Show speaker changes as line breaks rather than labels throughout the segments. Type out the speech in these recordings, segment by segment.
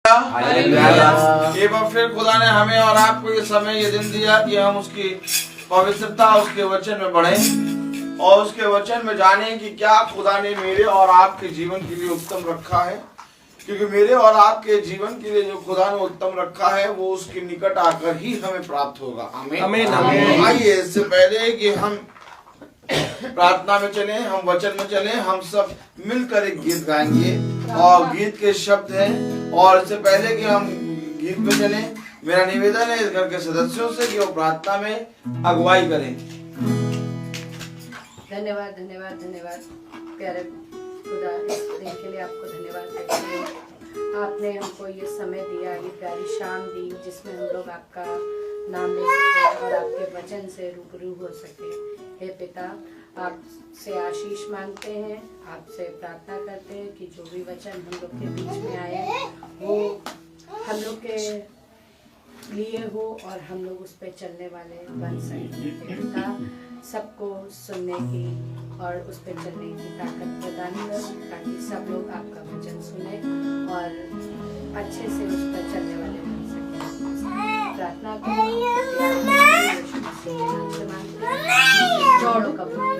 एक बार फिर खुदा ने हमें और आपको ये समय ये दिन दिया कि हम उसकी पवित्रता उसके वचन में बढ़ें और उसके वचन में जानें कि क्या खुदा ने मेरे और आपके जीवन के लिए उत्तम रखा है, क्योंकि मेरे और आपके जीवन के लिए जो खुदा ने उत्तम रखा है वो उसके निकट आकर ही हमें प्राप्त होगा। आमीन आमीन। आइए इससे पहले कि हम प्रार्थना में चलें, हम वचन में चलें, हम सब मिलकर एक गीत गाएंगे और गीत के शब्द हैं। और इससे पहले कि हम गीत में चलें, मेरा निवेदन है इस घर के सदस्यों से कि वो प्रार्थना में अगुवाई करें।
धन्यवाद धन्यवाद धन्यवाद प्यारे खुदा, इस दिन के लिए आपको धन्यवाद देते हैं। आपने हमको ये समय दिया, ये प्यारी शाम दी जिसमें हम लोग आपका नाम ले सके और आपके वचन से रूबरू हो सके। हे पिता, आपसे आशीष मांगते हैं, आपसे प्रार्थना करते हैं कि जो भी वचन हम लोग के बीच में आए वो हम लोग के लिए हो और हम लोग उस पर चलने वाले बन सकें। हे पिता, सबको सुनने की और उस पर चलने की ताकत प्रदान कर, ताकि सब लोग आपका वचन सुने और अच्छे से उस पर चलने वाले बन सकें। प्रार्थना करो, जोड़ो कबूल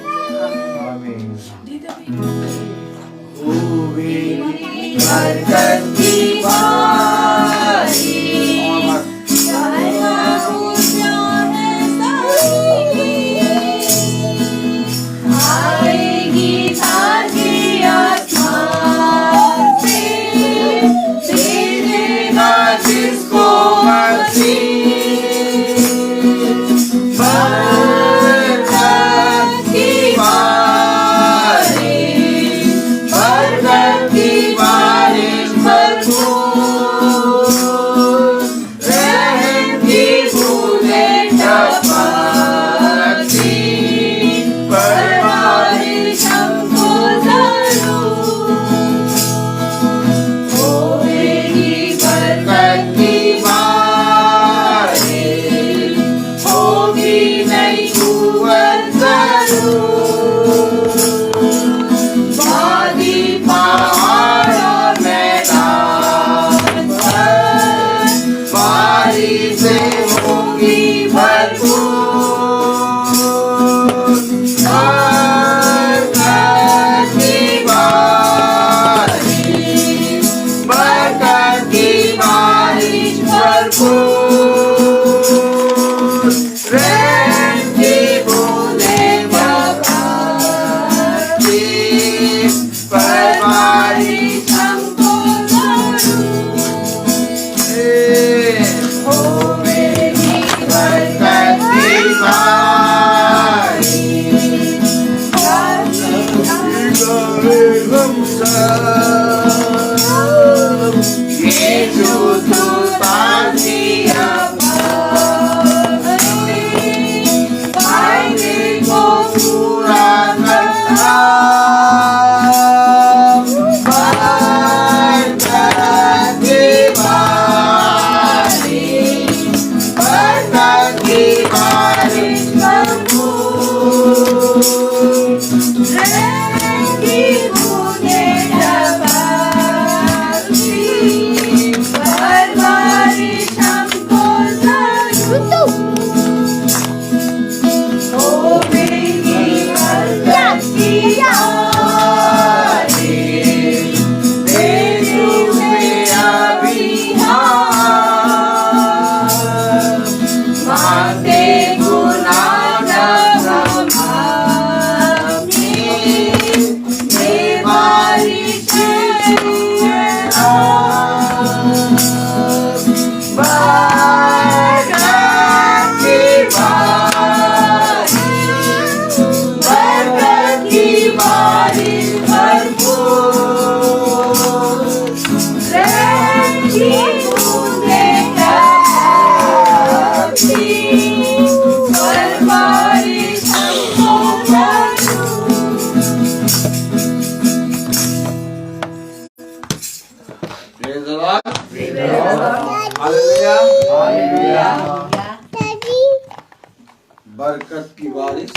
बरकत की बारिश,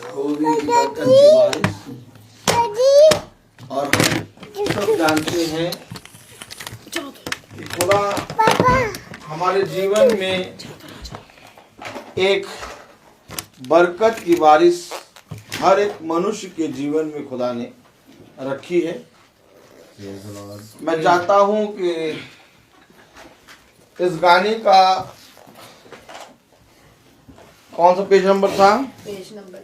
खुदा की बरकत की बारिश। और हम सब जानते हैं खुदा हमारे जीवन में एक बरकत की बारिश हर एक मनुष्य के जीवन में खुदा ने रखी है। मैं चाहता हूं कि इस गाने का कौन सा पेज नंबर था?
पेज नंबर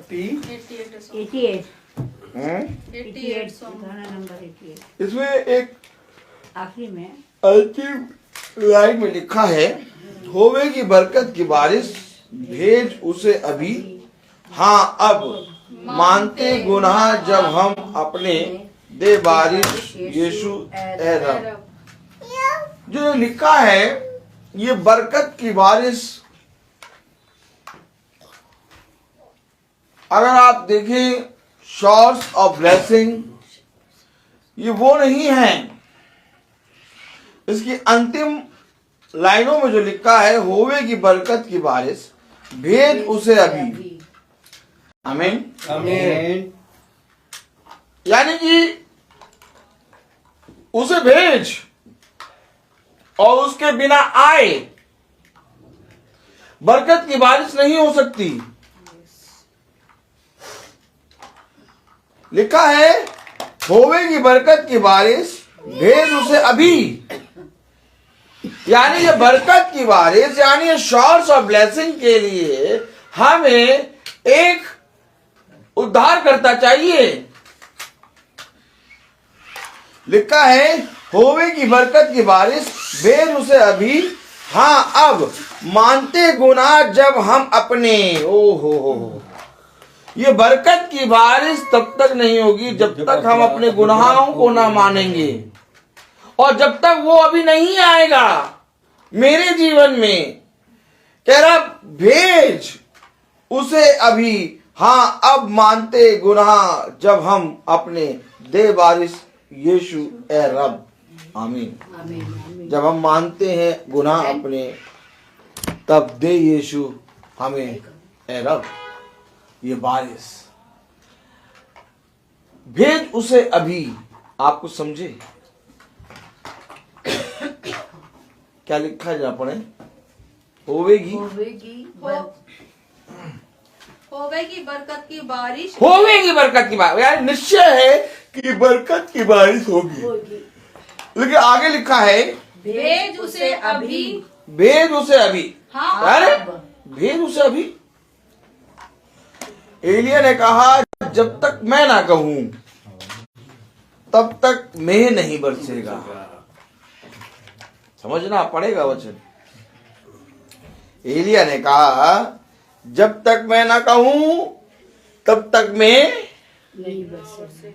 30
88
गाना नंबर 88
इसमें एक
आखिरी में
अंतिम लाइन में लिखा है, होवेगी बरकत की बारिश, भेज उसे अभी, हाँ अब मानते गुनाह जब हम अपने, दे बारिश यीशु ए रब। जो लिखा है ये बरकत की बारिश, अगर आप देखें शॉर्ट्स ऑफ ब्लेसिंग, ये वो नहीं है। इसकी अंतिम लाइनों में जो लिखा है, होवेगी बरकत की बारिश, भेज उसे अभी। आमीन
आमीन।
यानी कि उसे भेज और उसके बिना आए बरकत की बारिश नहीं हो सकती। लिखा है होवेगी बरकत की बारिश, भेज उसे अभी। यानी ये बरकत की बारिश, यानी ये शॉर्ट्स ऑफ ब्लेसिंग के लिए हमें एक उद्धार करता चाहिए। लिखा है होवेगी बरकत की बारिश, भेज उसे अभी, हाँ अब मानते गुनाह जब हम अपने। ओ हो, ये बरकत की बारिश तब तक नहीं होगी जब तक हम अपने गुनाहों को ना मानेंगे, और जब तक वो अभी नहीं आएगा मेरे जीवन में। कह रहा भेज उसे अभी, हाँ अब मानते गुनाह जब हम अपने, दे बारिश यीशु ए रब। आमीन। जब हम मानते हैं गुनाह अपने, तब दे यीशु हमें ए रब ये बारिश, भेज उसे अभी। आप कुछ समझे क्या लिखा है? जरा पढ़े। होवेगी
होवेगी बरकत की बारिश,
होवेगी बरकत की बारिश, यार निश्चय है कि बरकत की बारिश होगी। लेकिन आगे लिखा है
भेज उसे अभी,
भेज उसे अभी।
हाँ
अरे भेज उसे अभी। एलिया ने कहा जब तक मैं ना कहूं तब तक मेह नहीं बरसेगा। समझना पड़ेगा वचन। एलिया ने कहा जब तक मैं ना कहूं तब तक मैं
नहीं बस।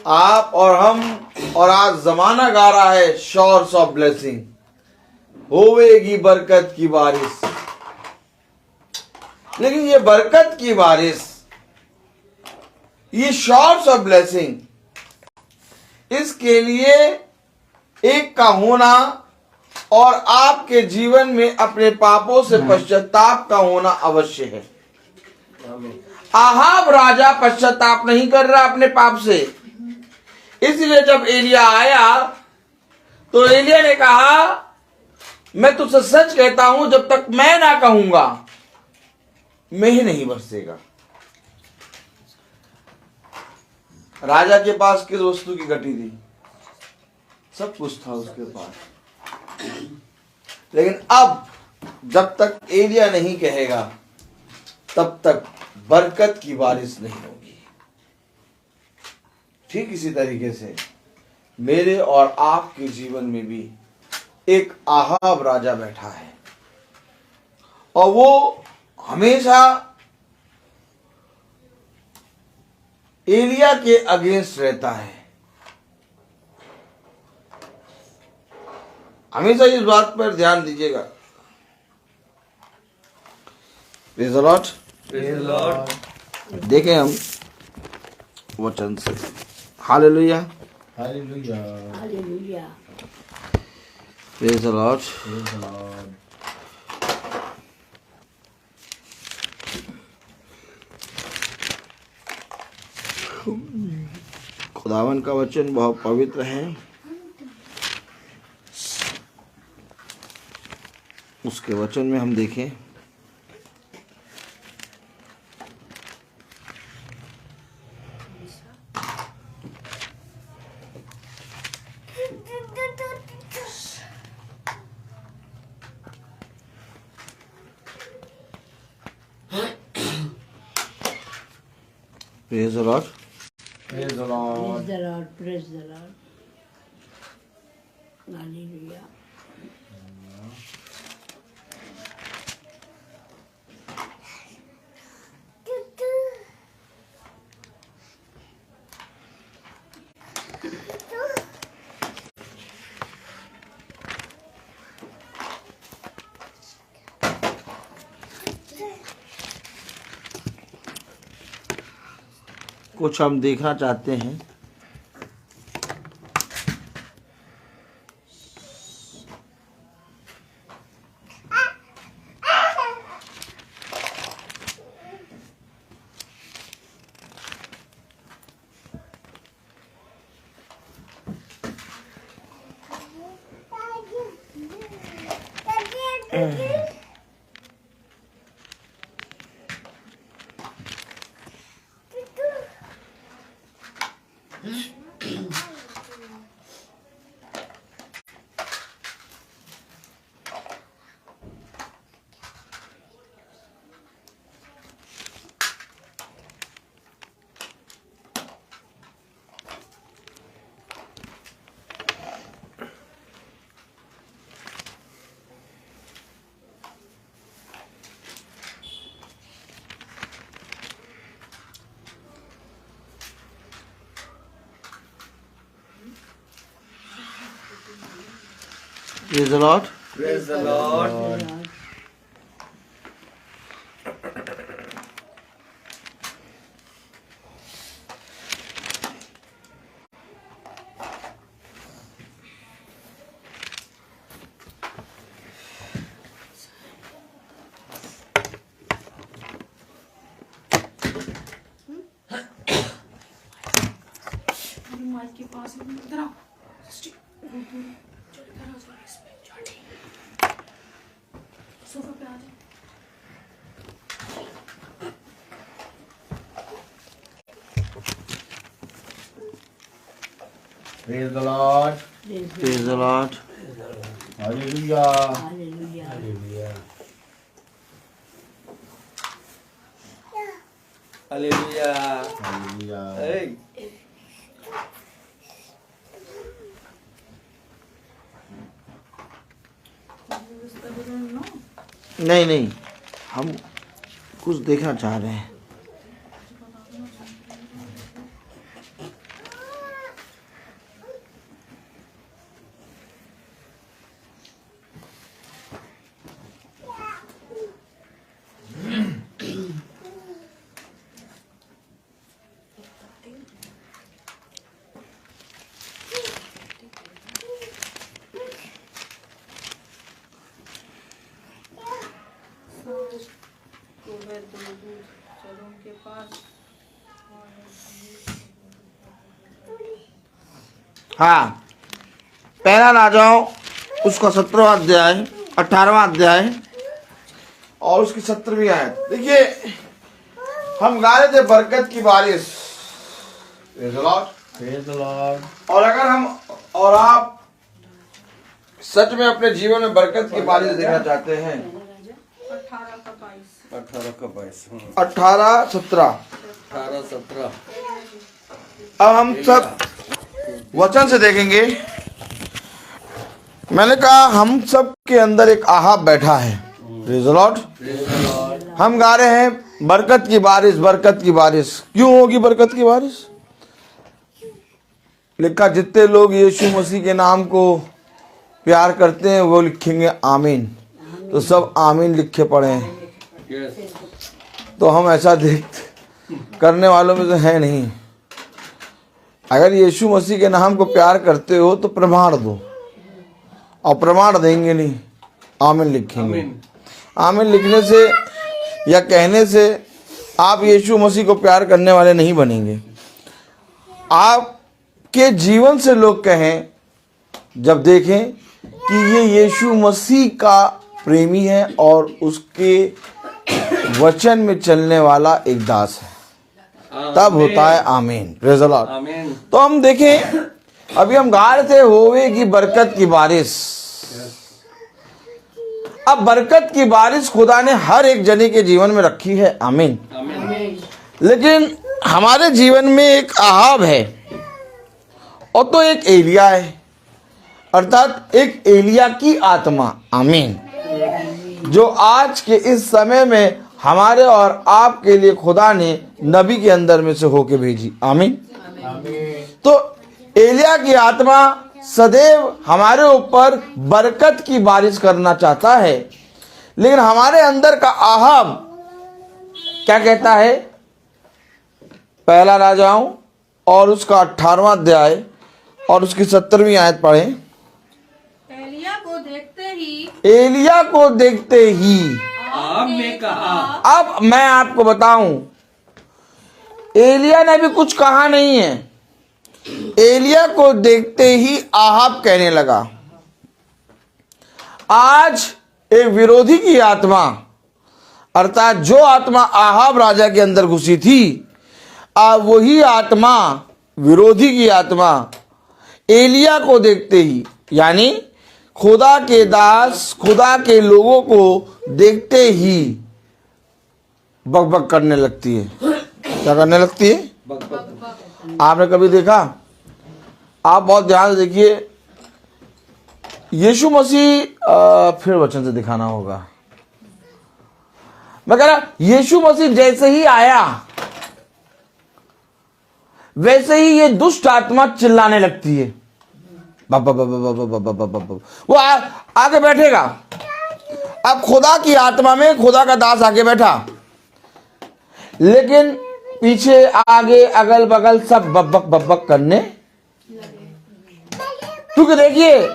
आप और हम और आज जमाना गा रहा है शॉर्ट्स ऑफ ब्लेसिंग, होवेगी बरकत की बारिश। लेकिन ये बरकत की बारिश, ये शॉर्ट्स ऑफ ब्लेसिंग, इसके लिए एक का होना और आपके जीवन में अपने पापों से पश्चाताप का होना अवश्य है। आहाब राजा पश्चाताप नहीं कर रहा अपने पाप से, इसलिए जब एलिया आया तो एलिया ने कहा मैं तुझसे सच कहता हूं जब तक मैं ना कहूंगा मेह नहीं बरसेगा। राजा के पास किस वस्तु की घटी थी? सब कुछ था उसके पास। लेकिन अब जब तक एलिया नहीं कहेगा तब तक बरकत की बारिश नहीं होगी। ठीक इसी तरीके से मेरे और आपके जीवन में भी एक आहाब राजा बैठा है और वो हमेशा एलिया के अगेंस्ट रहता है। हमेशा इस बात पर ध्यान दीजिएगा। Praise the Lord.
Praise the Lord.
देखें हम वचन से। Hallelujah.
Hallelujah.
Hallelujah.
Praise the Lord.
Praise the Lord.
खुदावन का वचन बहुत पवित्र है। उसके वचन में हम देखें praise the Lord.
Praise the Lord.
Praise the Lord. Praise the Lord. Hallelujah.
कुछ हम देखना चाहते हैं। Praise the Lord.
Praise the Lord.
Praise the Lord.
Mic के पास इधर आओ सोफा पे आ जाओ।
Praise the Lord.
Praise the Lord.
Hallelujah.
Hallelujah.
Hallelujah.
Hallelujah.
Hallelujah.
Hey.
नहीं नहीं, हम कुछ देखना चाह रहे हैं।
चलो उनके पास।
हाँ, पहला राजाओं उसका 17वां अध्याय 18वां अध्याय और उसकी 17वीं आयत। देखिए, हम गा रहे थे बरकत की बारिश। Praise the Lord.
Praise the Lord.
और अगर हम और आप सच में अपने जीवन में बरकत की बारिश देखना चाहते हैं,
18 का 22।
18 का 22।
18, 17।
18, 17।
अब हम सब वचन से देखेंगे। मैंने कहा हम सब के अंदर एक आहाब बैठा है। Praise the Lord. हम गा रहे हैं बरकत की बारिश, बरकत की बारिश। क्यों होगी बरकत की बारिश? लिखा, जितने लोग यीशु मसीह के नाम को प्यार करते हैं वो लिखेंगे आमीन। तो सब आमीन लिखे पड़े हैं।
Yes.
तो हम ऐसा देख करने वालों में तो है नहीं। अगर यीशु मसीह के नाम को प्यार करते हो तो प्रमाण दो, और प्रमाण देंगे नहीं, आमीन लिखेंगे।
आमीन।
आमीन लिखने से या कहने से आप यीशु मसीह को प्यार करने वाले नहीं बनेंगे। आपके जीवन से लोग कहें, जब देखें कि ये यीशु मसीह का प्रेमी है और उसके वचन में चलने वाला एक दास है, तब होता है आमीन। Praise the Lord.
आमीन।
तो हम देखें, अभी हम गा रहे थे होवेगी बरकत की बारिश। अब बरकत की बारिश खुदा ने हर एक जने के जीवन में रखी है, आमीन।
आमीन।
लेकिन हमारे जीवन में एक आहाब है और तो एक एलिया है, अर्थात एक एलिया की आत्मा, आमीन, जो आज के इस समय में हमारे और आपके लिए खुदा ने नबी के अंदर में से होके भेजी, आमीन। तो एलिया की आत्मा सदैव हमारे ऊपर बरकत की बारिश करना चाहता है, लेकिन हमारे अंदर का आहाब क्या कहता है? पहला राजाओं और उसका 18वां अध्याय और उसकी 17वीं आयत पढ़ें।
एलिया को देखते ही
एलिया को देखते ही,
आपने कहा,
अब मैं आपको बताऊं, एलिया ने भी कुछ कहा नहीं है। एलिया को देखते ही आहाब कहने लगा। आज एक विरोधी की आत्मा, अर्थात जो आत्मा आहाब राजा के अंदर घुसी थी, अब वही आत्मा, विरोधी की आत्मा, एलिया को देखते ही, यानी खुदा के दास, खुदा के लोगों को देखते ही बकबक करने लगती है। क्या करने लगती है?
बक बक।
आपने कभी देखा? आप बहुत ध्यान से देखिए, यीशु मसीह, फिर वचन से दिखाना होगा, मैं कह रहा यीशु मसीह जैसे ही आया वैसे ही ये दुष्ट आत्मा चिल्लाने लगती है, वो आगे बैठेगा। अब खुदा की आत्मा में खुदा का दास आगे बैठा, लेकिन पीछे आगे अगल बगल सब बकबक करने, क्योंकि देखिए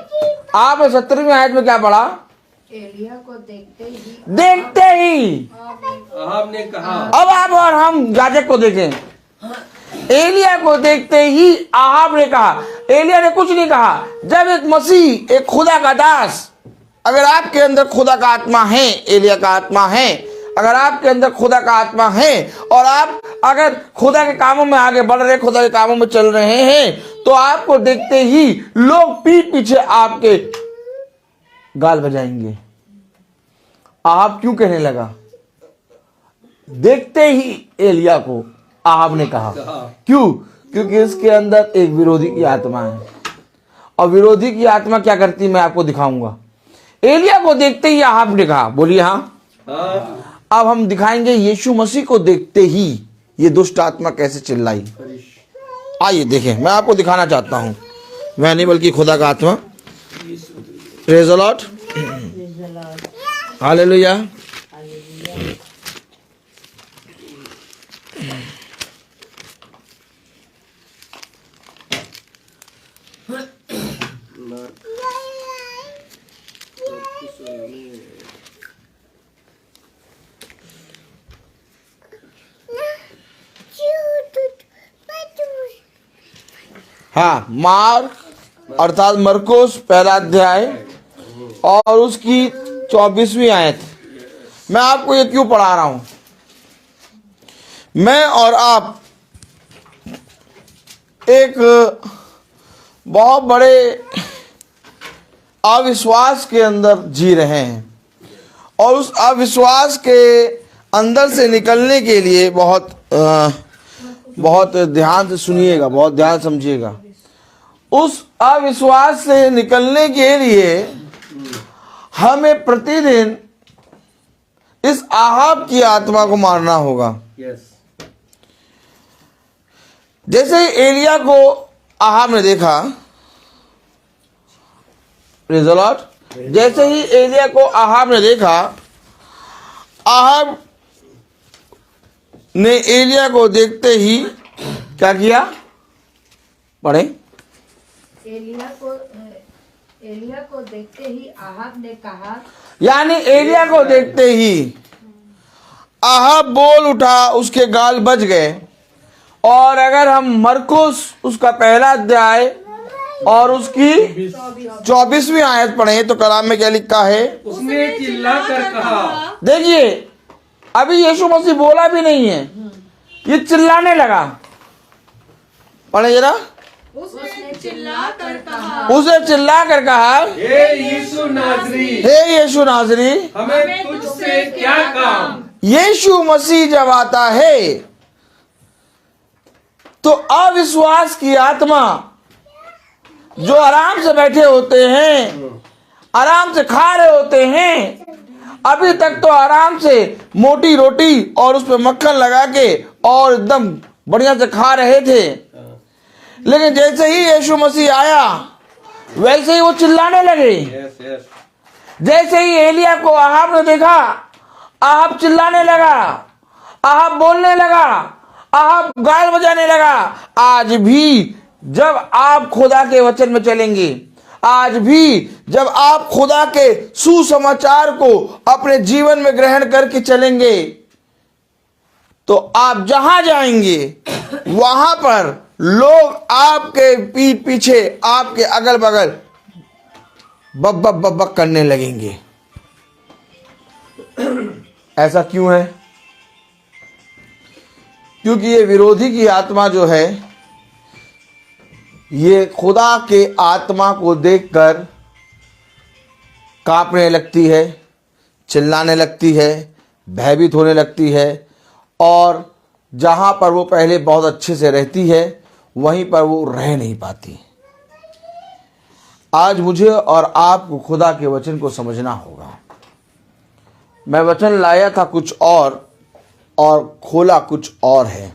आपने 17वीं आयत में क्या पढ़ा?
एलिया को देखते ही
आपने कहा,
अब आप और हम याजक को देखें। एलिया को देखते ही आहाब ने कहा, एलिया ने कुछ नहीं कहा। जब एक मसीह, एक खुदा का दास, अगर आपके अंदर खुदा का आत्मा है, एलिया का आत्मा है, अगर आपके अंदर खुदा का आत्मा है और आप अगर खुदा के कामों में आगे बढ़ रहे, खुदा के कामों में चल रहे हैं, तो आपको देखते ही लोग पीठ पीछे आपके गाल बजाएंगे। आहाब क्यों कहने लगा? देखते ही एलिया को आहाब ने कहा। क्यों? क्योंकि इसके अंदर एक विरोधी की आत्मा है, और विरोधी की आत्मा क्या करती मैं आपको दिखाऊंगा। एलिया को देखते ही आहाब ने कहा, बोलिए हाँ। अब हम दिखाएंगे यीशु मसीह को देखते ही ये दुष्ट आत्मा कैसे चिल्लाई। आइए देखें, मैं आपको दिखाना चाहता हूं, मैं नहीं बल्कि खुदा का आत्मा। Praise the Lord, hallelujah. हाँ, मार्क अर्थात मरकुस पहला अध्याय और उसकी 24वीं आयत। मैं आपको ये क्यों पढ़ा रहा हूं? मैं और आप एक बहुत बड़े अविश्वास के अंदर जी रहे हैं, और उस अविश्वास के अंदर से निकलने के लिए बहुत ध्यान से सुनिएगा, बहुत ध्यान समझिएगा। उस अविश्वास से निकलने के लिए हमें प्रतिदिन इस आहाब की आत्मा को मारना होगा। जैसे ही एलिया को आहाब ने देखा, प्रेज़ द लॉर्ड, जैसे ही एलिया को आहाब ने देखा, आहाब ने एलिया को देखते ही क्या किया? पढ़े।
एलिया को देखते ही आहाब ने कहा,
यानी एलिया को देखते ही आहाब बोल उठा, उसके गाल बज गए। और अगर हम मरकुस उसका पहला अध्याय और उसकी 24वीं आयत पढ़े तो कलाम में क्या लिखा है?
उसने चिल्ला कर कहा।
देखिए अभी यीशु मसीह बोला भी नहीं है, ये चिल्लाने लगा। पढ़े जरा।
उसने चिल्ला कर कहा,
उसे चिल्ला कर कहा,
हे यीशु नाजरी,
हे यीशु नाजरी,
हमें तुझसे क्या काम।
यीशु मसीह जब आता है तो अविश्वास की आत्मा जो आराम से बैठे होते हैं, आराम से खा रहे होते हैं, अभी तक तो आराम से मोटी रोटी और उस पर मक्खन लगा के और एकदम बढ़िया से खा रहे थे, लेकिन जैसे ही यीशु मसीह आया वैसे ही वो चिल्लाने लगे।
Yes yes.
जैसे ही एलिया को आहाब ने देखा, आहाब चिल्लाने लगा, आहाब बोलने लगा, आहाब गाल बजाने लगा। आज भी जब आप खुदा के वचन में चलेंगे, आज भी जब आप खुदा के सुसमाचार को अपने जीवन में ग्रहण करके चलेंगे, तो आप जहां जाएंगे वहां पर लोग आपके पीठ पीछे, आपके अगल बगल बब्बक बब्बक करने लगेंगे। ऐसा क्यों है? क्योंकि ये विरोधी की आत्मा जो है, ये खुदा के आत्मा को देखकर कांपने लगती है, चिल्लाने लगती है, भयभीत होने लगती है, और जहां पर वो पहले बहुत अच्छे से रहती है वहीं पर वो रह नहीं पाती। आज मुझे और आपको खुदा के वचन को समझना होगा। मैं वचन लाया था कुछ और खोला कुछ और है।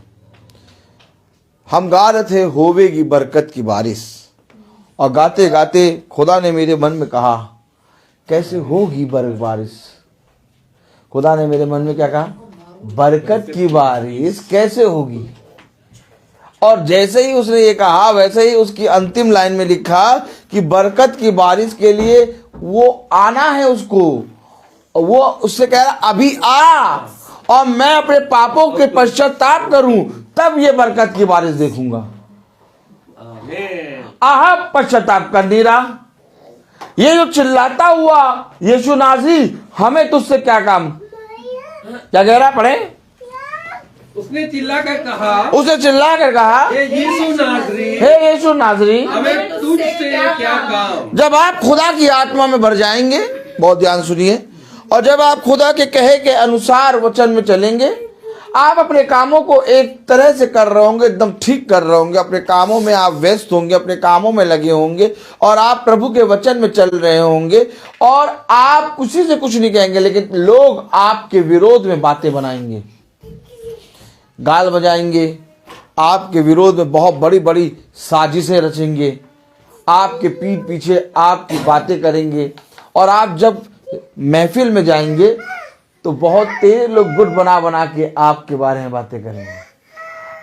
हम गा रहे थे होवेगी बरकत की बारिश, और गाते गाते खुदा ने मेरे मन में कहा कैसे होगी बारिश। खुदा ने मेरे मन में क्या कहा? बरकत की बारिश कैसे होगी। और जैसे ही उसने ये कहा वैसे ही उसकी अंतिम लाइन में लिखा कि बरकत की बारिश के लिए वो आना है उसको। वो उससे कह रहा अभी आ, और मैं अपने पापों के पश्चाताप करूं, तब ये बरकत की बारिश देखूंगा।
आमीन।
आहाब पश्चाताप कर नहीं रहा। ये जो चिल्लाता हुआ यीशु नाज़री, हमें तुझसे क्या काम, क्या कह रहा? पढ़े।
उसने चिल्ला कर कहा,
उसे चिल्ला कर कहा,
हे यीशु नाजरी,
हे यीशु नाज़री,
हमें तुझसे क्या काम।
जब आप खुदा की आत्मा में भर जाएंगे, बहुत ध्यान सुनिए, और जब आप खुदा के कहे के अनुसार वचन में चलेंगे, आप अपने कामों को एक तरह से कर रहे होंगे, एकदम ठीक कर रहे होंगे, अपने कामों में आप व्यस्त होंगे, अपने कामों में लगे होंगे, और आप प्रभु के वचन में चल रहे होंगे, और आप किसी से कुछ नहीं कहेंगे, लेकिन लोग आपके विरोध में बातें बनाएंगे, गाल बजाएंगे, आपके विरोध में बहुत बड़ी बड़ी साजिशें रचेंगे, आपके पीठ पीछे आपकी बातें करेंगे, और आप जब महफिल में जाएंगे तो बहुत तेरे लोग गुट बना बना के आपके बारे में बातें करेंगे।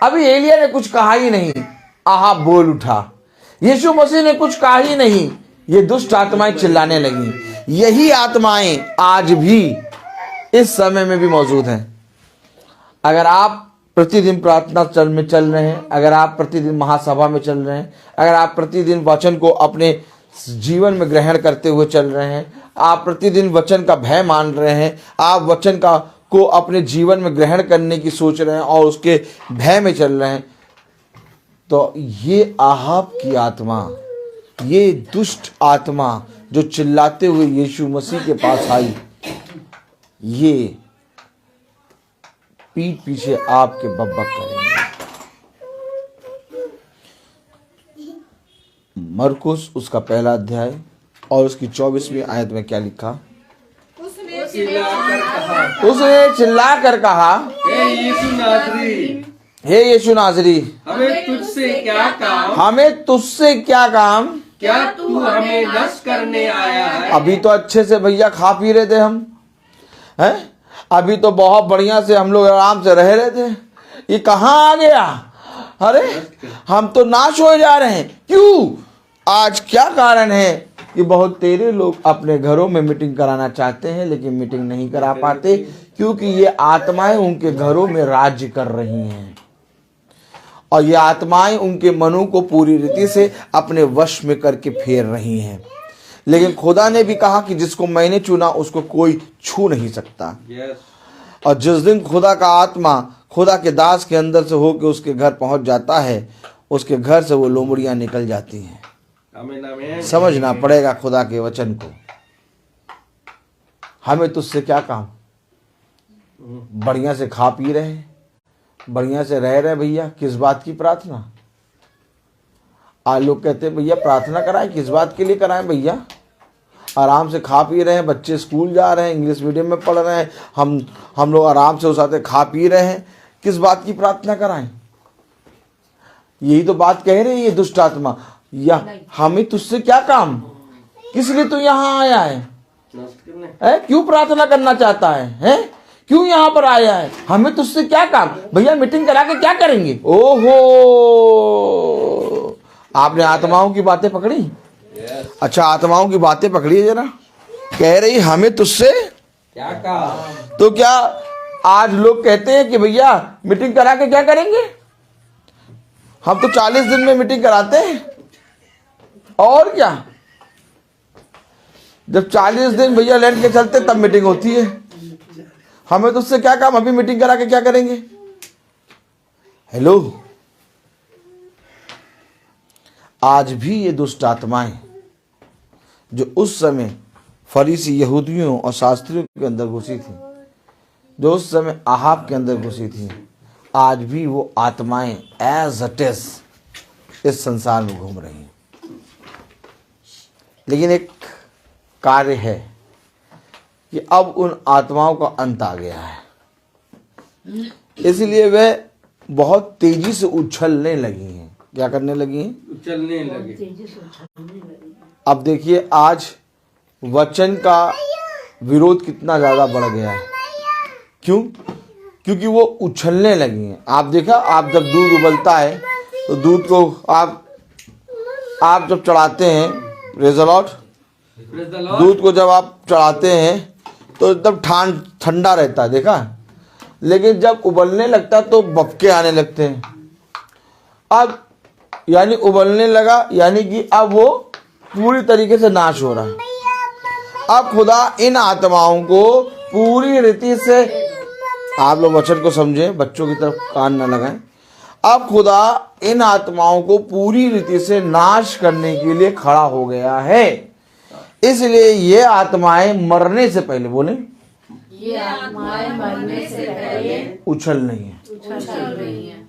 अभी एलिया ने कुछ कहा ही नहीं, आहाब बोल उठा। यीशु मसीह ने कुछ कहा ही नहीं, ये दुष्ट आत्माएं चिल्लाने लगी। यही आत्माएं आज भी इस समय में भी मौजूद हैं। अगर आप प्रतिदिन प्रार्थना में चल रहे हैं, अगर आप प्रतिदिन महासभा में चल रहे हैं, अगर आप प्रतिदिन वचन को अपने जीवन में ग्रहण करते हुए चल रहे हैं, आप प्रतिदिन वचन का भय मान रहे हैं, आप वचन को अपने जीवन में ग्रहण करने की सोच रहे हैं और उसके भय में चल रहे हैं, तो ये आहाब की आत्मा, ये दुष्ट आत्मा जो चिल्लाते हुए यीशु मसीह के पास आई, ये पीठ पीछे आपके बब्बक करेंगे। मरकुस उसका पहला अध्याय और उसकी 24वीं आयत में क्या लिखा?
उसने
चिल्ला कर कहा,
उसने चिल्ला कर कहा,
हे यीशु नाजरी,
हे यीशु नाजरी,
हमें तुझसे क्या काम।
हमें तुझसे क्या काम।
क्या तू हमें नष्ट करने आया है।
अभी तो अच्छे से भैया खा पी रहे थे हम, हैं? अभी तो बहुत बढ़िया से हम लोग आराम से रह रहे थे, ये कहाँ आ गया? अरे हम तो नाश हो जा रहे हैं। क्यों? आज क्या कारण है कि बहुत तेरे लोग अपने घरों में मीटिंग कराना चाहते हैं लेकिन मीटिंग नहीं करा पाते, क्योंकि ये आत्माएं उनके घरों में राज्य कर रही हैं। और ये आत्माएं उनके मनों को पूरी रीति से अपने वश में करके फेर रही हैं। लेकिन खुदा ने भी कहा कि जिसको मैंने चुना उसको कोई छू नहीं सकता।
यस।
और जिस दिन खुदा का आत्मा खुदा के दास के अंदर से होकर उसके घर पहुंच जाता है, उसके घर से वो लोमड़ियां निकल जाती हैं।
आमीन आमीन।
समझना पड़ेगा खुदा के वचन को। हमें तुझसे क्या काम? बढ़िया से खा पी रहे, बढ़िया से रह रहे भैया, किस बात की प्रार्थना? आज लोग कहते हैं भैया प्रार्थना कराएं, किस बात के लिए कराएं भैया? आराम से खा पी रहे हैं, बच्चे स्कूल जा रहे हैं, इंग्लिश मीडियम में पढ़ रहे हैं, हम लोग आराम से उस आते खा पी रहे हैं, किस बात की प्रार्थना कराएं? यही तो बात कह रही है दुष्ट आत्मा। या हमें तुझसे क्या काम? किस लिए तू यहाँ आया है? क्यों प्रार्थना करना चाहता है? क्यों यहाँ पर आया है? हमें तुझसे क्या काम? भैया मीटिंग करा के क्या करेंगे? ओहो, आपने आत्माओं की बातें पकड़ी। अच्छा, आत्माओं की बातें पकड़ी जरा। कह रही हमें तुझसे
क्या कहा?
तो क्या आज लोग कहते हैं कि भैया मीटिंग करा के क्या करेंगे? हम तो 40 दिन में मीटिंग कराते हैं। और क्या, जब 40 दिन भैया लैंड के चलते तब मीटिंग होती है। हमें तो उससे क्या काम? अभी मीटिंग करा के क्या करेंगे? हेलो, आज भी ये दुष्ट आत्माएं जो उस समय फरीसी यहूदियों और शास्त्रियों के अंदर घुसी थी, जो उस समय आहाब के अंदर घुसी थी, आज भी वो आत्माएं एज इट इज इस संसार में घूम रही हैं। लेकिन एक कार्य है कि अब उन आत्माओं का अंत आ गया है, इसलिए वे बहुत तेजी से उछलने लगी हैं। क्या करने लगी हैं?
उछलने लगे।
तेजी से उछलने लगी।
अब देखिए आज वचन का विरोध कितना ज्यादा बढ़ गया है। क्यों? क्योंकि वो उछलने लगी हैं। आप देखा, आप जब दूध उबलता है तो दूध को आप जब चढ़ाते हैं, प्रेज़ द लॉर्ड, दूध को जब आप चढ़ाते हैं तो एकदम ठंडा रहता है, देखा। लेकिन जब उबलने लगता है तो बफके आने लगते हैं। अब यानी उबलने लगा, यानी कि अब वो पूरी तरीके से नाश हो रहा है। अब खुदा इन आत्माओं को पूरी रीति से, आप लोग वचन को समझें, बच्चों की तरफ कान न लगाएं। अब खुदा इन आत्माओं को पूरी रीति से नाश करने के लिए खड़ा हो गया है। इसलिए ये आत्माएं मरने से पहले, बोले,
ये आत्माएं मरने से पहले
उछल रही हैं।
उछल रही हैं।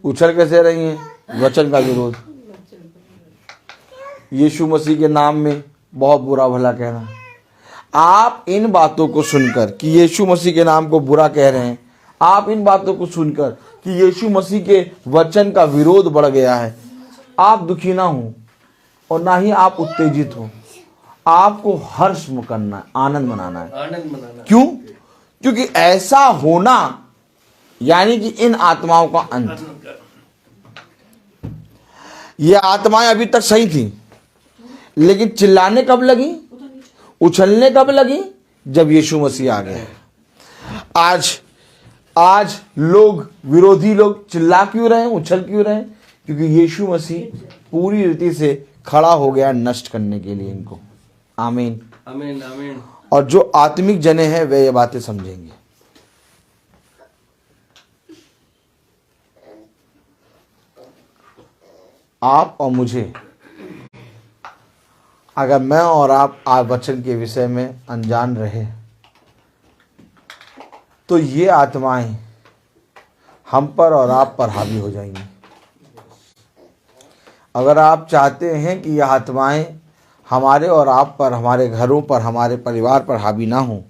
उछल कैसे रही हैं? वचन का विरोध, यीशु मसीह के नाम में बहुत बुरा भला कहना। आप इन बातों को सुनकर कि यीशु मसीह के नाम को बुरा कह रहे हैं, आप इन बातों को सुनकर कि यीशु मसीह के वचन का विरोध बढ़ गया है, आप दुखी ना हो और ना ही आप उत्तेजित हो। आपको हर्ष करना है, आनंद मनाना है।
आनंद मनाना।
क्यों? क्योंकि ऐसा होना यानी कि इन आत्माओं का अंत। ये आत्माएं अभी तक सही थी, लेकिन चिल्लाने कब लगी, उछलने कब लगी? जब यीशु मसीह आ गए। आज लोग, विरोधी लोग चिल्ला क्यों रहे, उछल क्यों रहे? क्योंकि यीशु मसीह पूरी रीति से खड़ा हो गया नष्ट करने के लिए इनको। आमीन
आमीन आमीन।
और जो आत्मिक जने हैं वे ये बातें समझेंगे। आप और मुझे, अगर मैं और आप वचन के विषय में अनजान रहे तो ये आत्माएं हम पर और आप पर हावी हो जाएंगी। अगर आप चाहते हैं कि यह आत्माएं हमारे और आप पर, हमारे घरों पर, हमारे परिवार पर हावी ना हो,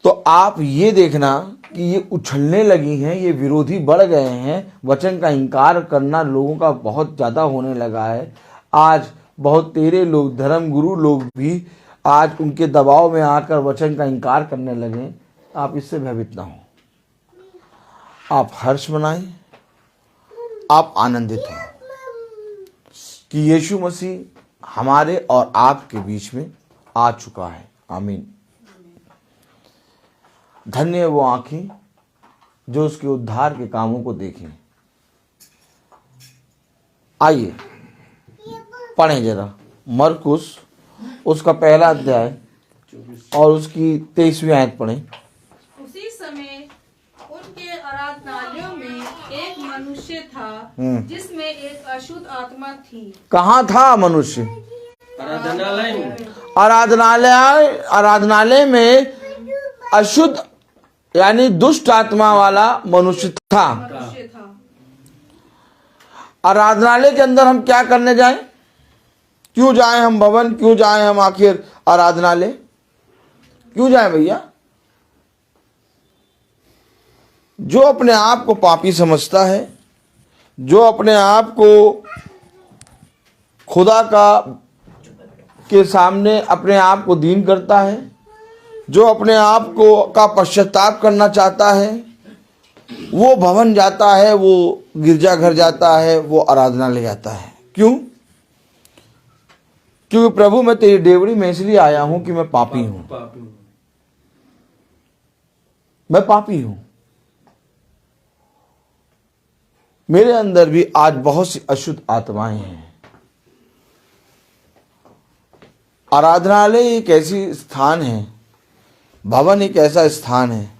तो आप ये देखना कि ये उछलने लगी हैं, ये विरोधी बढ़ गए हैं, वचन का इनकार करना लोगों का बहुत ज़्यादा होने लगा है। आज बहुत तेरे लोग, धर्म गुरु लोग भी आज उनके दबाव में आकर वचन का इनकार करने लगे। आप इससे भयभीत ना हो, आप हर्ष मनाएं, आप आनंदित हो कि यीशु मसीह हमारे और आपके बीच में आ चुका है। आमीन। धन्य वो आँखें जो उसके उद्धार के कामों को देखें। आइए पढ़ें जरा मरकुस उसका पहला अध्याय और उसकी 23वीं आयत पढ़ें।
उसी समय उनके आराधनालयों में एक मनुष्य था जिसमें एक अशुद्ध आत्मा थी।
कहाँ था मनुष्य?
आराधनालय में।
आराधनालय में अशुद्ध यानी दुष्ट आत्मा वाला मनुष्य था। आराधनालय के अंदर हम क्या करने जाएं? क्यों जाएं हम भवन? क्यों जाएं हम आखिर आराधनालय? क्यों जाएं भैया? जो अपने आप को पापी समझता है, जो अपने आप को खुदा के सामने अपने आप को दीन करता है, जो अपने आप को का पश्चाताप करना चाहता है, वो भवन जाता है, वो गिरजाघर जाता है, वो आराधनालय जाता है। क्यों? क्योंकि प्रभु मैं तेरी डेवड़ी में इसलिए आया हूं कि मैं पापी हूं। मैं पापी हूं। मेरे अंदर भी आज बहुत सी अशुद्ध आत्माएं हैं। आराधनालय एक ऐसी स्थान है, भवन एक ऐसा स्थान है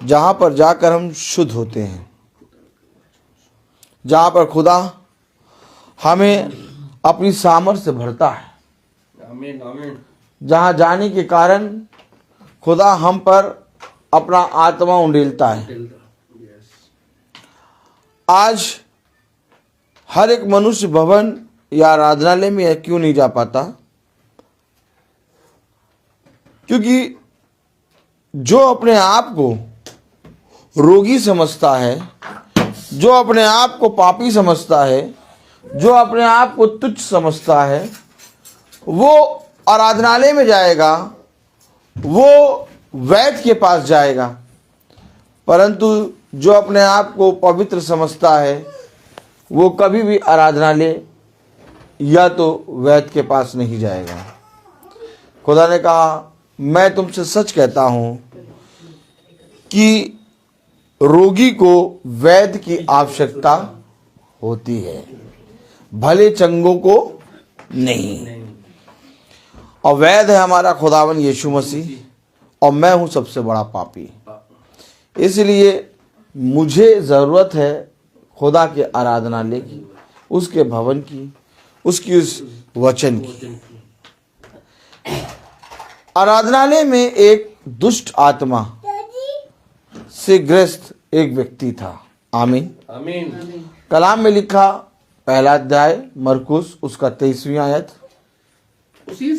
जहां पर जाकर हम शुद्ध होते हैं, जहां पर खुदा हमें अपनी सामर्थ्य से भरता है,
आमीन आमीन।
जहां जाने के कारण खुदा हम पर अपना आत्मा उंडेलता है। आज हर एक मनुष्य भवन या आराधनालय में क्यों नहीं जा पाता? क्योंकि जो अपने आप को रोगी समझता है, जो अपने आप को पापी समझता है, जो अपने आप को तुच्छ समझता है, वो आराधनालय में जाएगा, वो वैद्य के पास जाएगा। परंतु जो अपने आप को पवित्र समझता है, वो कभी भी आराधनालय या तो वैद्य के पास नहीं जाएगा। खुदा ने कहा मैं तुमसे सच कहता हूं कि रोगी को वैद्य की आवश्यकता होती है, भले चंगों को नहीं। और वैद्य है हमारा खुदावन यीशु मसीह, और मैं हूं सबसे बड़ा पापी। इसलिए मुझे ज़रूरत है खुदा के आराधनालय की, उसके भवन की, उसकी उस वचन की। आराधनालय में एक दुष्ट आत्मा से ग्रस्त एक व्यक्ति था। आमीन
आमीन।
कलाम में लिखा पहला अध्याय मरकुस उसका 23वीं आयत।
उसी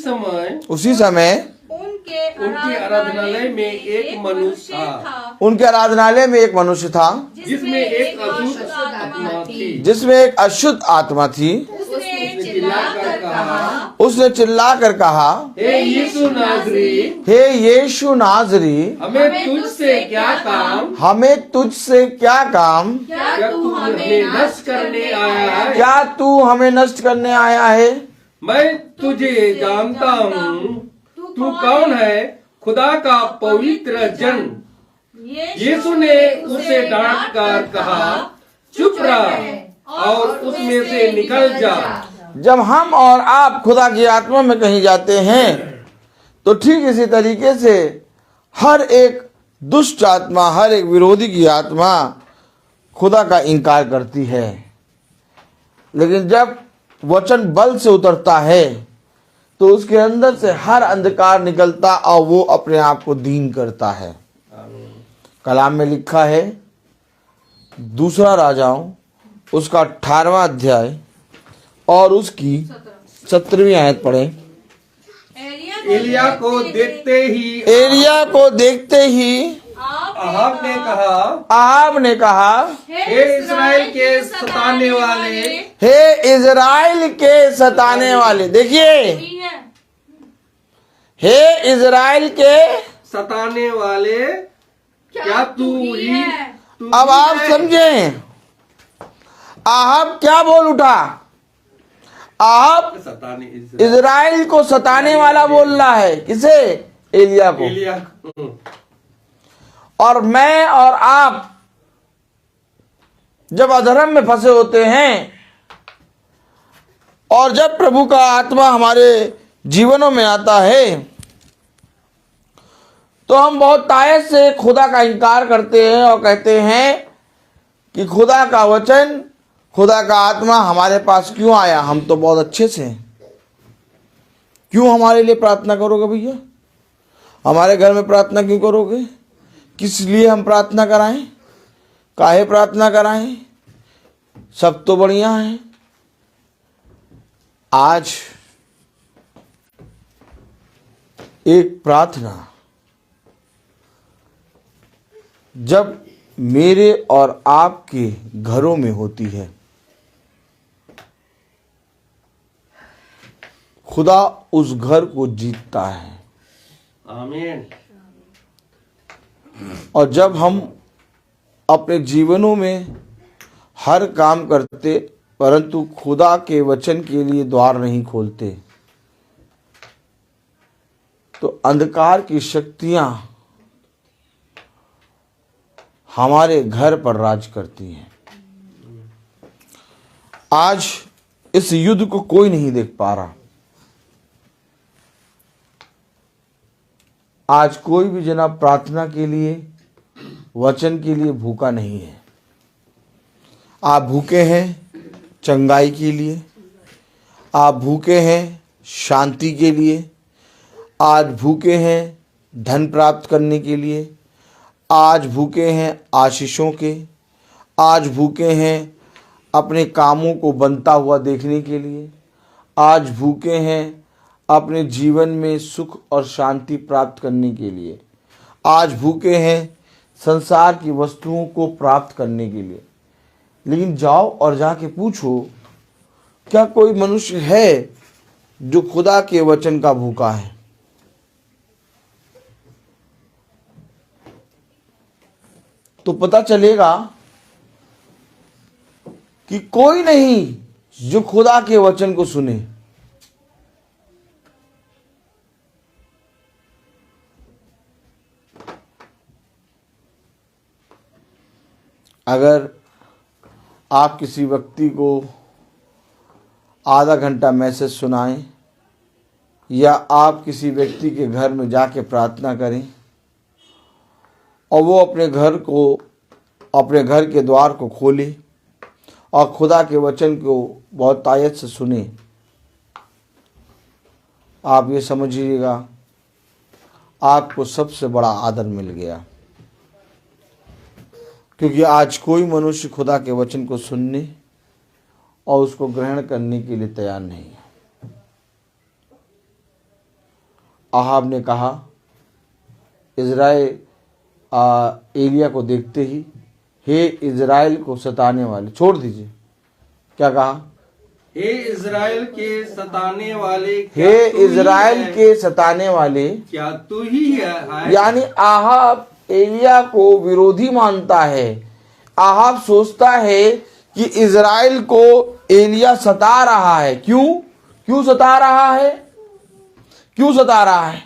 समय
उनके
आराधनालय में एक मनुष्य था।
उनके आराधनालय में एक मनुष्य था
जिसमें एक अशुद्ध आत्मा थी।
जिसमें एक अशुद्ध आत्मा थी। उसने चिल्लाकर कहा,
हे यीशु नाज़री,
हे यीशु नाज़री,
हमें तुझसे क्या काम?
हमें तुझसे क्या काम?
क्या तू हमें नष्ट करने आया है?
क्या तू हमें नष्ट करने आया है?
मैं तुझे जानता हूँ, तू कौन है? खुदा का पवित्र जन। यीशु ने उसे डांट कर कहा, चुप रह और उसमें से निकल जा।
जब हम और आप खुदा की आत्मा में कहीं जाते हैं तो ठीक इसी तरीके से हर एक दुष्ट आत्मा, हर एक विरोधी की आत्मा खुदा का इनकार करती है। लेकिन जब वचन बल से उतरता है तो उसके अंदर से हर अंधकार निकलता और वो अपने आप को दीन करता है। कलाम में लिखा है दूसरा राजाओं उसका 18वां अध्याय और उसकी 17वीं आयत पढ़े।
एलिया को देखते ही अहाब ने कहा, हे इस्राएल के सताने वाले, देखिए, हे इजराइल के सताने वाले, क्या तू ही?
अब आप समझें आहाब क्या बोल उठा। आहाब इजराइल को सताने वाला बोल रहा है। किसे? एलिया को। और मैं और आप जब अधर्म में फंसे होते हैं और जब प्रभु का आत्मा हमारे जीवनों में आता है तो हम बहुत तायत से खुदा का इनकार करते हैं और कहते हैं कि खुदा का वचन, खुदा का आत्मा हमारे पास क्यों आया? हम तो बहुत अच्छे से हैं, क्यों हमारे लिए प्रार्थना करोगे भैया? हमारे घर में प्रार्थना क्यों करोगे? किस लिए हम प्रार्थना कराएं? काहे प्रार्थना कराएं? सब तो बढ़िया है। आज एक प्रार्थना जब मेरे और आपके घरों में होती है, खुदा उस घर को जीतता है।
आमीन।
और जब हम अपने जीवनों में हर काम करते परंतु खुदा के वचन के लिए द्वार नहीं खोलते तो अंधकार की शक्तियां हमारे घर पर राज करती हैं। आज इस युद्ध को कोई नहीं देख पा रहा। आज कोई भी जनाब प्रार्थना के लिए, वचन के लिए भूखा नहीं है। आप भूखे हैं चंगाई के लिए, आप भूखे हैं शांति के लिए, आज भूखे हैं धन प्राप्त करने के लिए, आज भूखे हैं आशीषों के, आज भूखे हैं अपने कामों को बनता हुआ देखने के लिए, आज भूखे हैं अपने जीवन में सुख और शांति प्राप्त करने के लिए, आज भूखे हैं संसार की वस्तुओं को प्राप्त करने के लिए। लेकिन जाओ और जाके पूछो, क्या कोई मनुष्य है जो खुदा के वचन का भूखा है? तो पता चलेगा कि कोई नहीं जो खुदा के वचन को सुने। अगर आप किसी व्यक्ति को आधा घंटा मैसेज सुनाएं या आप किसी व्यक्ति के घर में जाके प्रार्थना करें और वो अपने घर के द्वार को खोले और खुदा के वचन को बहुत तायत से सुने, आप ये समझिएगा आपको सबसे बड़ा आदर मिल गया। क्योंकि आज कोई मनुष्य खुदा के वचन को सुनने और उसको ग्रहण करने के लिए तैयार नहीं है। आहाब ने कहा, इज़राइल एलिया को देखते ही, हे इज़राइल को सताने वाले, छोड़ दीजिए। क्या कहा?
हे इज़राइल के सताने वाले,
हे इज़राइल के सताने वाले,
क्या तू ही है?
यानी आहाब एलिया को विरोधी मानता है। आहाब सोचता है कि इज़राइल को एलिया सता रहा है। क्यों सता रहा है? क्यों सता रहा है?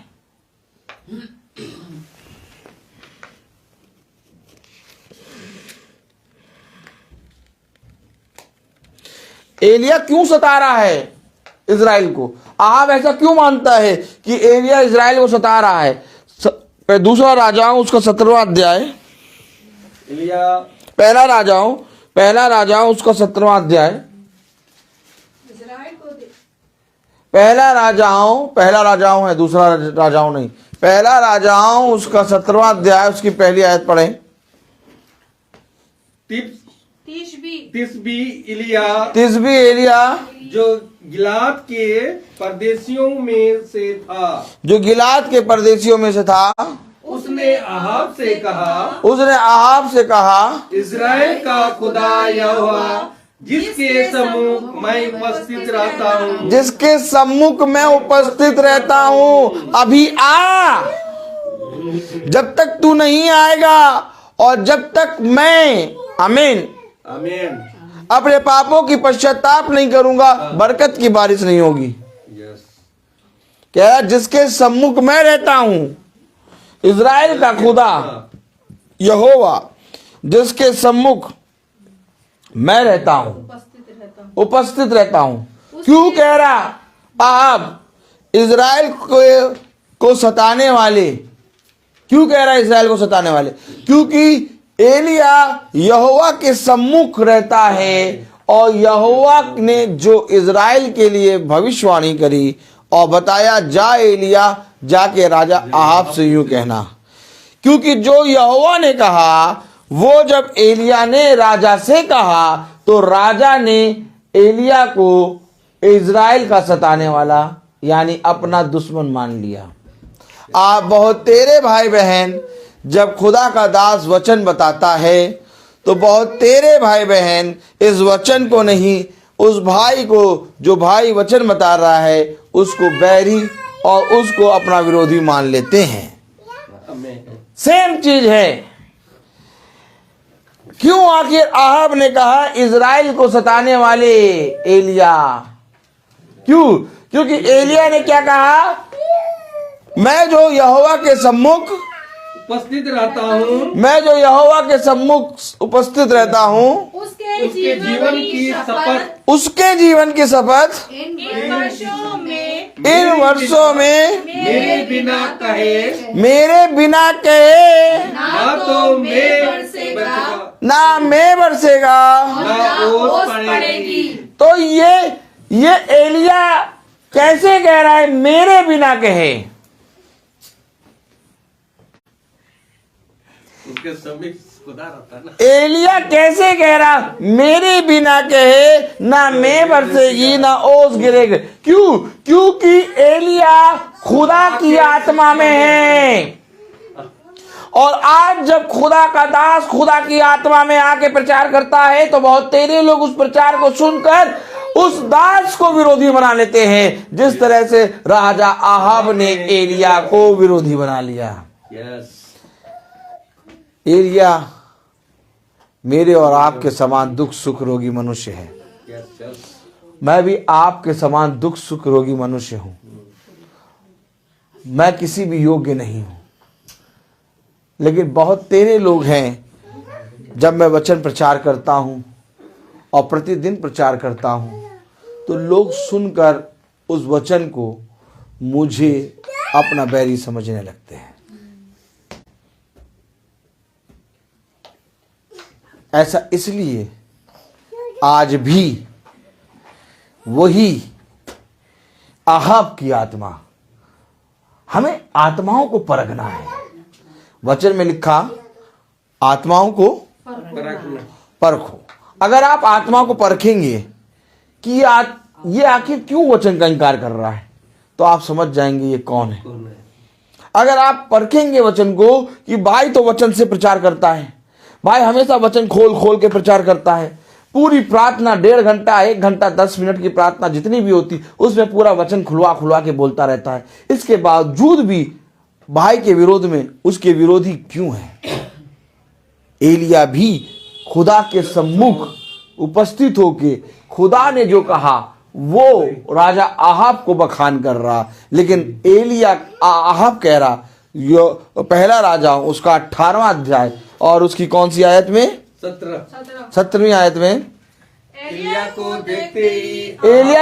एलिया क्यों सता रहा है इज़राइल को? आहाब ऐसा क्यों मानता है कि एलिया इज़राइल को सता रहा है? दूसरा राजाओं उसका 17वां अध्याय, पहला राजाओं उसका 17वां अध्याय, पहला राजाओं है, दूसरा राजाओं नहीं, पहला राजाओं उसका 17वां अध्याय, उसकी पहली आयत पढ़ें।
तिस्बी एलिया जो गिलाद के परदेशियों में से था, उसने आहाब से कहा, इज़राइल का खुदा यहोवा जिसके सम्मुख मैं उपस्थित रहता हूँ, अभी आ। जब तक तू नहीं आएगा और जब तक मैं आमीन अपने पापों की पश्चाताप नहीं करूंगा, बरकत की बारिश नहीं होगी। क्या? जिसके सम्मुख मैं रहता हूं, इज़राइल का खुदा
यहोवा जिसके सम्मुख मैं रहता हूं, उपस्थित रहता हूं। क्यों कह रहा आहाब इज़राइल को सताने वाले, क्यों कह रहा है इज़राइल को सताने वाले? क्योंकि एलिया यहोवा के सम्मुख रहता है और यहोवा ने जो इज़राइल के लिए भविष्यवाणी करी और बताया, जा एलिया जाके राजा आहाब से यूं कहना। क्योंकि जो यहोवा ने कहा वो जब एलिया ने राजा से कहा तो राजा ने एलिया को इज़राइल का सताने वाला यानी अपना दुश्मन मान लिया। आप बहुत तेरे भाई बहन जब खुदा का दास वचन बताता है तो बहुत तेरे भाई बहन इस वचन को नहीं, उस भाई को जो भाई वचन बता रहा है उसको बैरी और उसको अपना विरोधी मान लेते हैं। सेम चीज है। क्यों आखिर आहाब ने कहा इज़राइल को सताने वाले एलिया? क्यों? क्योंकि एलिया ने क्या कहा? मैं जो यहोवा के सम्मुख
उपस्थित रहता हूँ,
मैं जो यहोवा के सम्मुख उपस्थित रहता हूँ,
उसके
जीवन की शपथ,
उसके जीवन की शपथ
इन वर्षों में
मेरे बिना कहे
मेरे बिना कहे
ना तो मैं बरसेगा,
ना मैं बरसेगा
ना ओस पड़ेगी।
तो ये एलिया कैसे कह रहा है मेरे बिना कहे?
उसके समय खुदा रहता ना।
एलिया कैसे कह रहा मेरे बिना कहे ना मैं बरसेगी ना ओस गिरेगा? क्यों? क्योंकि एलिया खुदा की आत्मा में है। और आज जब खुदा का दास खुदा की आत्मा में आके प्रचार करता है तो बहुत तेरे लोग उस प्रचार को सुनकर उस दास को विरोधी बना लेते हैं, जिस तरह से राजा आहाब ने एलिया को विरोधी बना लिया। एलिया मेरे और आपके समान दुख सुख रोगी मनुष्य है। मैं भी आपके समान दुख सुख रोगी मनुष्य हूं। मैं किसी भी योग्य नहीं हूं, लेकिन बहुत तेरे लोग हैं। जब मैं वचन प्रचार करता हूं और प्रतिदिन प्रचार करता हूं तो लोग सुनकर उस वचन को मुझे अपना बैरी समझने लगते हैं। ऐसा इसलिए आज भी वही आहाब की आत्मा, हमें आत्माओं को परखना है। वचन में लिखा आत्माओं को परखो। अगर आप आत्मा को परखेंगे कि ये आखिर क्यों वचन का इनकार कर रहा है तो आप समझ जाएंगे ये कौन है। अगर आप परखेंगे वचन को कि भाई तो वचन से प्रचार करता है, भाई हमेशा वचन खोल खोल के प्रचार करता है, पूरी प्रार्थना 1.5 घंटा 1 घंटा 10 मिनट की प्रार्थना जितनी भी होती उसमें पूरा वचन खुलवा के बोलता रहता है, इसके बावजूद भी भाई के विरोध में उसके विरोधी क्यों है? एलिया भी खुदा के सम्मुख उपस्थित होके खुदा ने जो कहा वो राजा आहाब को बखान कर रहा, लेकिन एलिया आहाब कह रहा। यो पहला राजा उसका 18वां अध्याय और उसकी कौन सी आयत में? 17वीं आयत में
एलिया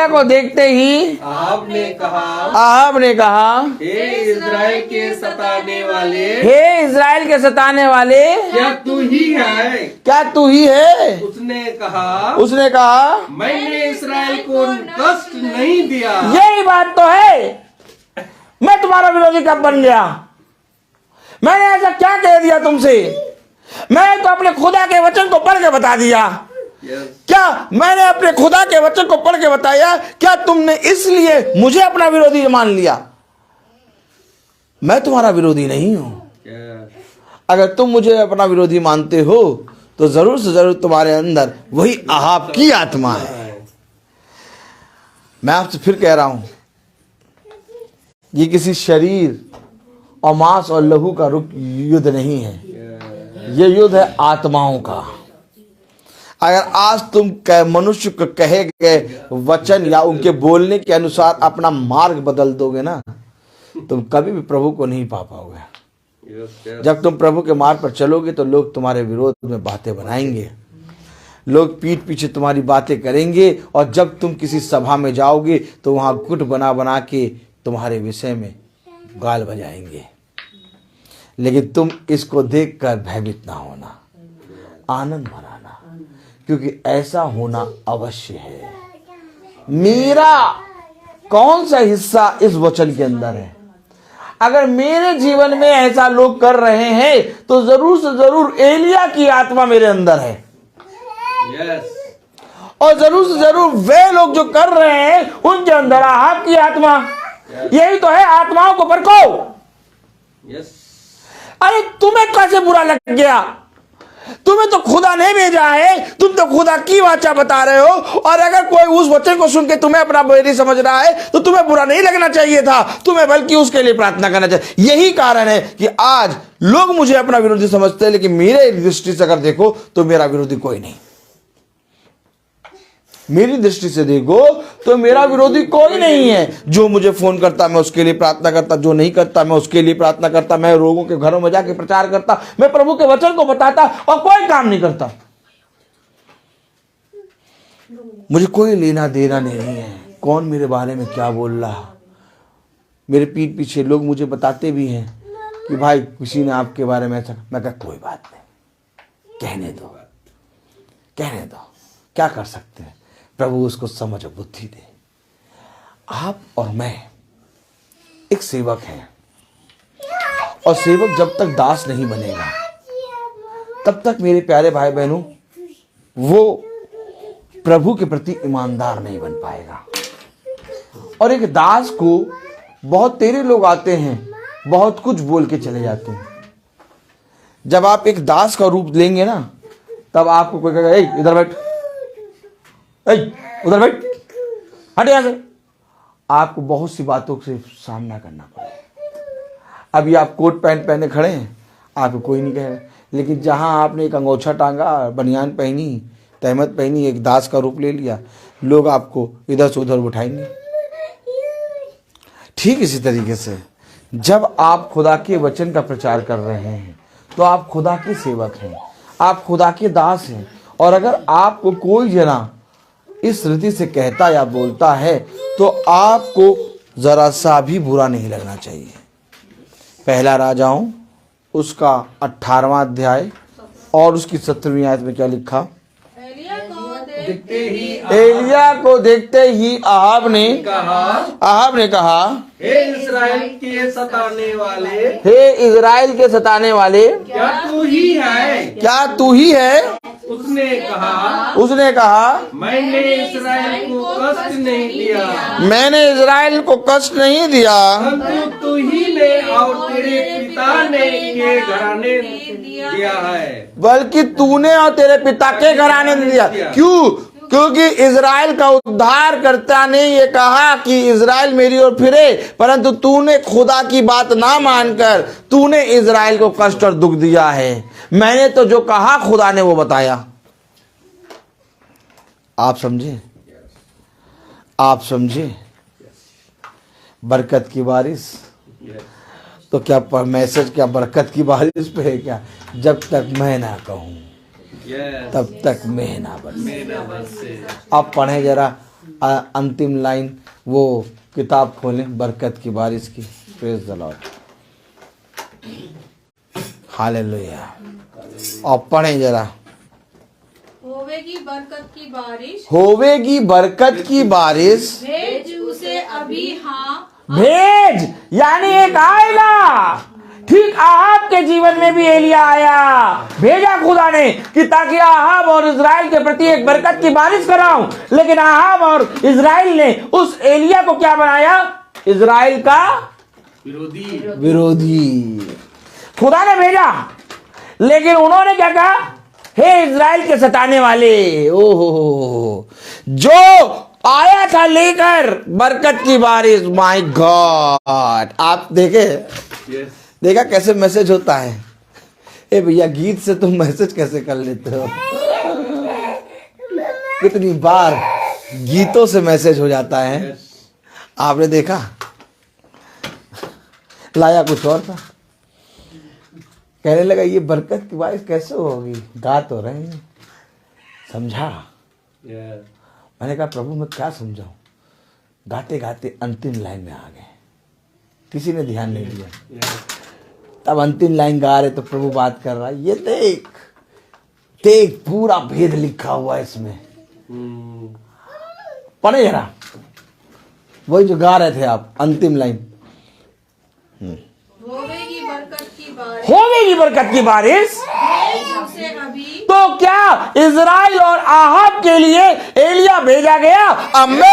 को
देखते ही
आहाब
ने कहा
हे इज़राइल के सताने वाले, क्या तू ही है? उसने कहा मैंने इज़राइल को कष्ट नहीं दिया।
यही बात तो है। मैं तुम्हारा विरोधी कब बन गया? मैंने ऐसा क्या कह दिया तुमसे? मैं तो अपने खुदा के वचन को पढ़ के बता दिया। क्या मैंने अपने खुदा के वचन को पढ़ के बताया? क्या तुमने इसलिए मुझे अपना विरोधी मान लिया? मैं तुम्हारा विरोधी नहीं हूं। अगर तुम मुझे अपना विरोधी मानते हो तो जरूर से जरूर तुम्हारे अंदर वही आहाब की आत्मा है। मैं आपसे फिर कह रहा हूं, ये किसी शरीर और मांस और लहू का युद्ध नहीं है, ये युद्ध है आत्माओं का। अगर आज तुम मनुष्य को कहे गए वचन या उनके बोलने के अनुसार अपना मार्ग बदल दोगे ना, तुम कभी भी प्रभु को नहीं पा पाओगे। जब तुम प्रभु के मार्ग पर चलोगे तो लोग तुम्हारे विरोध में बातें बनाएंगे, लोग पीठ पीछे तुम्हारी बातें करेंगे, और जब तुम किसी सभा में जाओगे तो वहां गुट बना बना के तुम्हारे विषय में गाल बजाएंगे। लेकिन तुम इसको देखकर भयभीत ना होना, आनंद मनाना, क्योंकि ऐसा होना अवश्य है। मेरा कौन सा हिस्सा इस वचन के अंदर है? अगर मेरे जीवन में ऐसा लोग कर रहे हैं तो जरूर से जरूर एलिया की आत्मा मेरे अंदर है। और जरूर से जरूर वे लोग जो कर रहे हैं उनके अंदर आहाब की आत्मा। यही तो है, आत्माओं को परखो। अरे तुम्हें कैसे बुरा लग गया? तुम्हें तो खुदा ने भेजा है, तुम तो खुदा की वाचा बता रहे हो, और अगर कोई उस वचन को सुन के तुम्हें अपना बैरी समझ रहा है तो तुम्हें बुरा नहीं लगना चाहिए था, तुम्हें बल्कि उसके लिए प्रार्थना करना चाहिए। यही कारण है कि आज लोग मुझे अपना विरोधी समझते हैं, लेकिन मेरे दृष्टि से अगर देखो तो मेरा विरोधी कोई नहीं। मेरी दृष्टि से देखो तो मेरा विरोधी कोई नहीं है। जो मुझे फोन करता मैं उसके लिए प्रार्थना करता, जो नहीं करता मैं उसके लिए प्रार्थना करता, मैं लोगों के घरों में जाके प्रचार करता, मैं प्रभु के वचन को बताता, और कोई काम नहीं करता। मुझे कोई लेना देना नहीं है कौन मेरे बारे में क्या बोल रहा। मेरे पीठ पीछे लोग मुझे बताते भी हैं कि भाई किसी ने आपके बारे में ऐसा, मैं कहता कोई बात नहीं, कहने दो, क्या कर सकते हैं। प्रभु उसको समझ और बुद्धि दे। आप और मैं एक सेवक हैं, और सेवक जब तक दास नहीं बनेगा तब तक मेरे प्यारे भाई बहनों वो प्रभु के प्रति ईमानदार नहीं बन पाएगा। और एक दास को बहुत तेरे लोग आते हैं, बहुत कुछ बोल के चले जाते हैं। जब आप एक दास का रूप लेंगे ना, तब आपको कोई कहेगा ए इधर बैठ, उधर बैठ, हट यहां से। आपको बहुत सी बातों से सामना करना पड़ेगा। अभी आप कोट पैंट पहने खड़े हैं, आपको कोई नहीं कहेगा, लेकिन जहां आपने एक अंगोछा टांगा, बनियान पहनी, तहमत पहनी, एक दास का रूप ले लिया, लोग आपको इधर से उधर उठाएंगे। ठीक इसी तरीके से जब आप खुदा के वचन का प्रचार कर रहे हैं तो आप खुदा के सेवक हैं, आप खुदा के दास हैं। और अगर आपको कोई जना इस रीति से कहता या बोलता है तो आपको जरा सा भी बुरा नहीं लगना चाहिए। पहला राजाओं उसका 18वां अध्याय और उसकी 17वीं आयत में क्या लिखा? एलिया को देखते ही आहाब ने कहा,
हे इस्राएल के सताने वाले, क्या तू ही है? उसने कहा मैंने इस्राएल को कष्ट नहीं दिया, परंतु तू ही ने और तेरे पिता ने ये घराने दिया है, बल्कि तूने और तेरे पिता के घराने ने दिया। क्यों? क्योंकि इजराइल का उद्धारकर्ता ने ये कहा कि इजराइल मेरी ओर फिरे, परंतु तूने खुदा की बात ना मानकर तूने इजराइल को कष्ट और दुख दिया है। मैंने तो जो कहा खुदा ने वो बताया। आप समझे बरकत की बारिश। तो क्या मैसेज क्या बरकत की बारिश पे है क्या? जब तक मैं ना कहूं तब तक मैं ना बरसे। आप पढ़ें जरा अंतिम लाइन, वो किताब खोलें बरकत की बारिश की। Praise the Lord, hallelujah. और पढ़ें जरा,
होवेगी बरकत की बारिश,
होवेगी बरकत की बारिश,
भेज उसे अभी, हाँ
भेज, यानी एक आएगा। ठीक आहाब के जीवन में भी एलिया आया, भेजा खुदा ने कि ताकि आहाब और इजराइल के प्रति एक बरकत की बारिश कराऊं। लेकिन आहाब और इजराइल ने उस एलिया को क्या बनाया? इजराइल का विरोधी। खुदा ने भेजा, लेकिन उन्होंने क्या कहा? हे इजराइल के सताने वाले, ओहो, जो आया था लेकर बरकत की बारिश। माय गॉड, आप देखा कैसे मैसेज होता है? ए भैया, गीत से तुम मैसेज कैसे कर लेते हो? कितनी बार गीतों से मैसेज हो जाता है। आपने देखा, लाया कुछ और था,
कहने लगा ये बरकत की बारिश कैसे होगी, गा तो रहे हैं। समझा? मैंने कहा प्रभु मैं क्या समझाऊं। गाते गाते अंतिम लाइन में आ गए, किसी ने ध्यान नहीं दिया। तब अंतिम लाइन गा रहे तो प्रभु बात कर रहा है, ये देख देख पूरा भेद लिखा हुआ है इसमें। पढ़े जरा वही जो गा रहे थे आप, अंतिम लाइन।
होवेगी बरकत की बारिश,
होवेगी बरकत की बारिश,
भेज उसे अभी।
तो क्या इजराइल और आहाब के लिए एलिया भेजा गया? अम्मे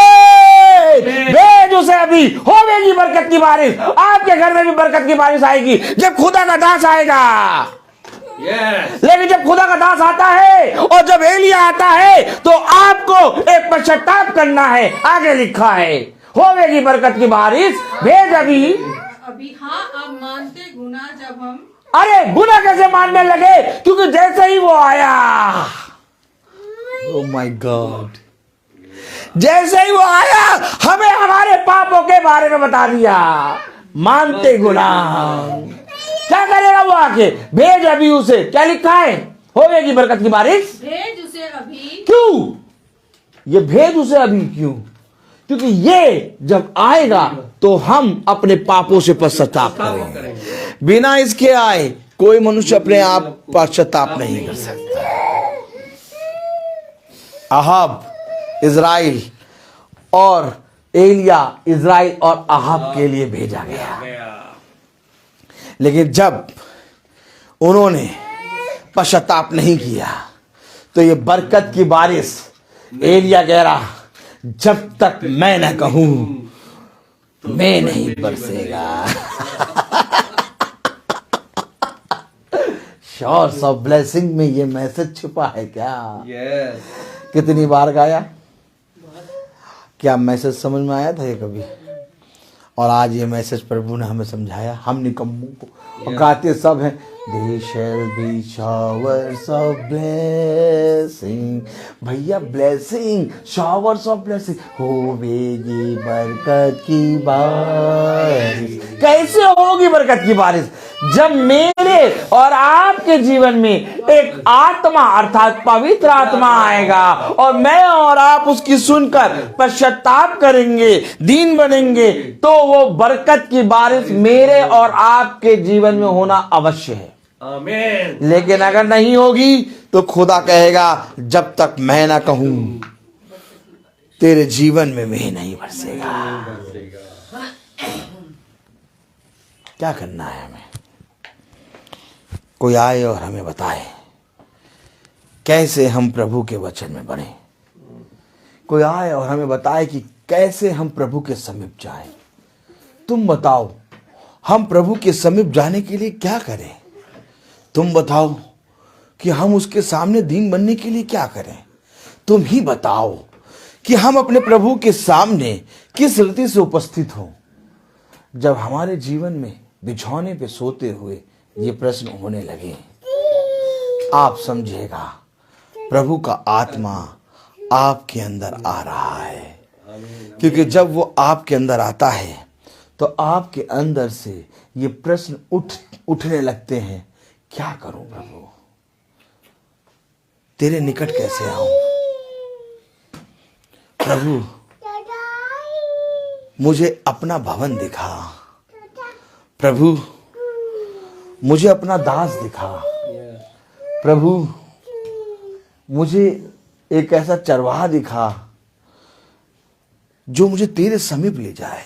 भेज उसे अभी, होवेगी बरकत की बारिश। आपके घर में भी बरकत की बारिश आएगी जब खुदा का दास आएगा। लेकिन जब खुदा का दास आता है और जब एलिया आता है तो आपको एक पश्चाताप करना है। आगे लिखा है होवेगी बरकत की बारिश, भेज अभी।
हाँ आप मानते गुना जब हम।
अरे गुना कैसे मानने लगे? क्योंकि जैसे ही वो आया, ओह माय गॉड, जैसे ही वो आया हमें हमारे पापों के बारे में बता दिया। मानते गुना क्या करेगा वो आके? भेज अभी उसे। क्या लिखा है? होवेगी बरकत की बारिश,
भेज उसे अभी।
क्यों ये भेज उसे अभी? क्यों? क्योंकि ये जब आएगा तो हम अपने पापों से पश्चाताप करेंगे। बिना इसके आए कोई मनुष्य अपने आप पश्चाताप नहीं कर सकता। अहाब इजराइल और एलिया इजराइल और अहाब के लिए भेजा गया। लेकिन जब उन्होंने पश्चाताप नहीं किया तो ये बरकत की बारिश, एलिया कह रहा जब तक मैं न कहूं मैं नहीं बरसेगा। शॉर्ट्स ऑफ ब्लेसिंग में ये मैसेज छुपा है क्या? कितनी बार गाया? क्या मैसेज समझ में आया था ये कभी? और आज ये मैसेज प्रभु ने हमें समझाया, हम निकम्मों को। और गाते सब हैं, They shall be showers of blessing। भैया ब्लेसिंग, showers of blessing, होवेगी बरकत की बारिश। कैसे होगी बरकत की बारिश? जब मेरे और आपके जीवन में एक आत्मा अर्थात पवित्र आत्मा आएगा और मैं और आप उसकी सुनकर पश्चाताप करेंगे, दीन बनेंगे, तो वो बरकत की बारिश मेरे और आपके जीवन में होना अवश्य है।
आमीन।
लेकिन अगर नहीं होगी तो खुदा कहेगा जब तक मैं ना कहूं तेरे जीवन में मैं नहीं बरसेगा। क्या करना है हमें? कोई आए और हमें बताए कैसे हम प्रभु के वचन में बढ़े। कोई आए और हमें बताए कि कैसे हम प्रभु के समीप जाएं। तुम बताओ हम प्रभु के समीप जाने के लिए क्या करें? तुम बताओ कि हम उसके सामने दीन बनने के लिए क्या करें? तुम ही बताओ कि हम अपने प्रभु के सामने किस रीति से उपस्थित हों। जब हमारे जीवन में बिछौने पे सोते हुए ये प्रश्न होने लगे, आप समझिएगा प्रभु का आत्मा आपके अंदर आ रहा है। क्योंकि जब वो आपके अंदर आता है तो आपके अंदर से ये प्रश्न उठने लगते हैं, क्या करूं प्रभु? तेरे निकट कैसे आऊं? प्रभु मुझे अपना भवन दिखा। प्रभु मुझे अपना दास दिखा। प्रभु मुझे एक ऐसा चरवाहा दिखा जो मुझे तेरे समीप ले जाए।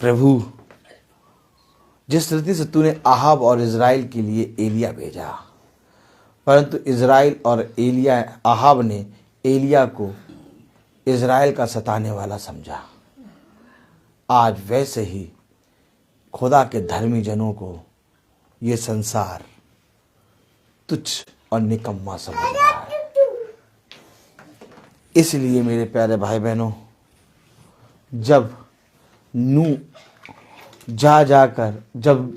प्रभु जिस रीति से तूने आहाब और इजराइल के लिए एलिया भेजा, परंतु इजराइल और एलिया, आहाब ने एलिया को इजराइल का सताने वाला समझा, आज वैसे ही खुदा के धर्मी जनों को ये संसार तुच्छ और निकम्मा समझ रहा है। इसलिए मेरे प्यारे भाई बहनों, जब जब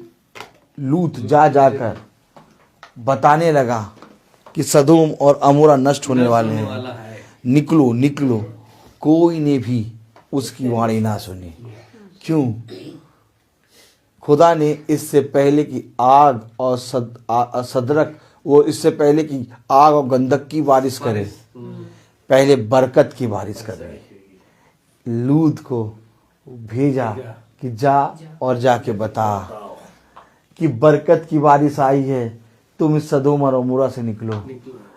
लूत जा जाकर बताने लगा कि सदोम और अमोरा नष्ट होने वाले हैं, निकलो निकलो, कोई ने भी उसकी वाणी ना सुनी। क्यों? खुदा ने इससे पहले कि आग और सदरक, वो इससे पहले कि आग और गंधक की बारिश करे, पहले बरकत की बारिश करे। लूत को भेजा कि जा और जाके बता कि बरकत की बारिश आई है, तुम इस सदोम और अमोरा से निकलो।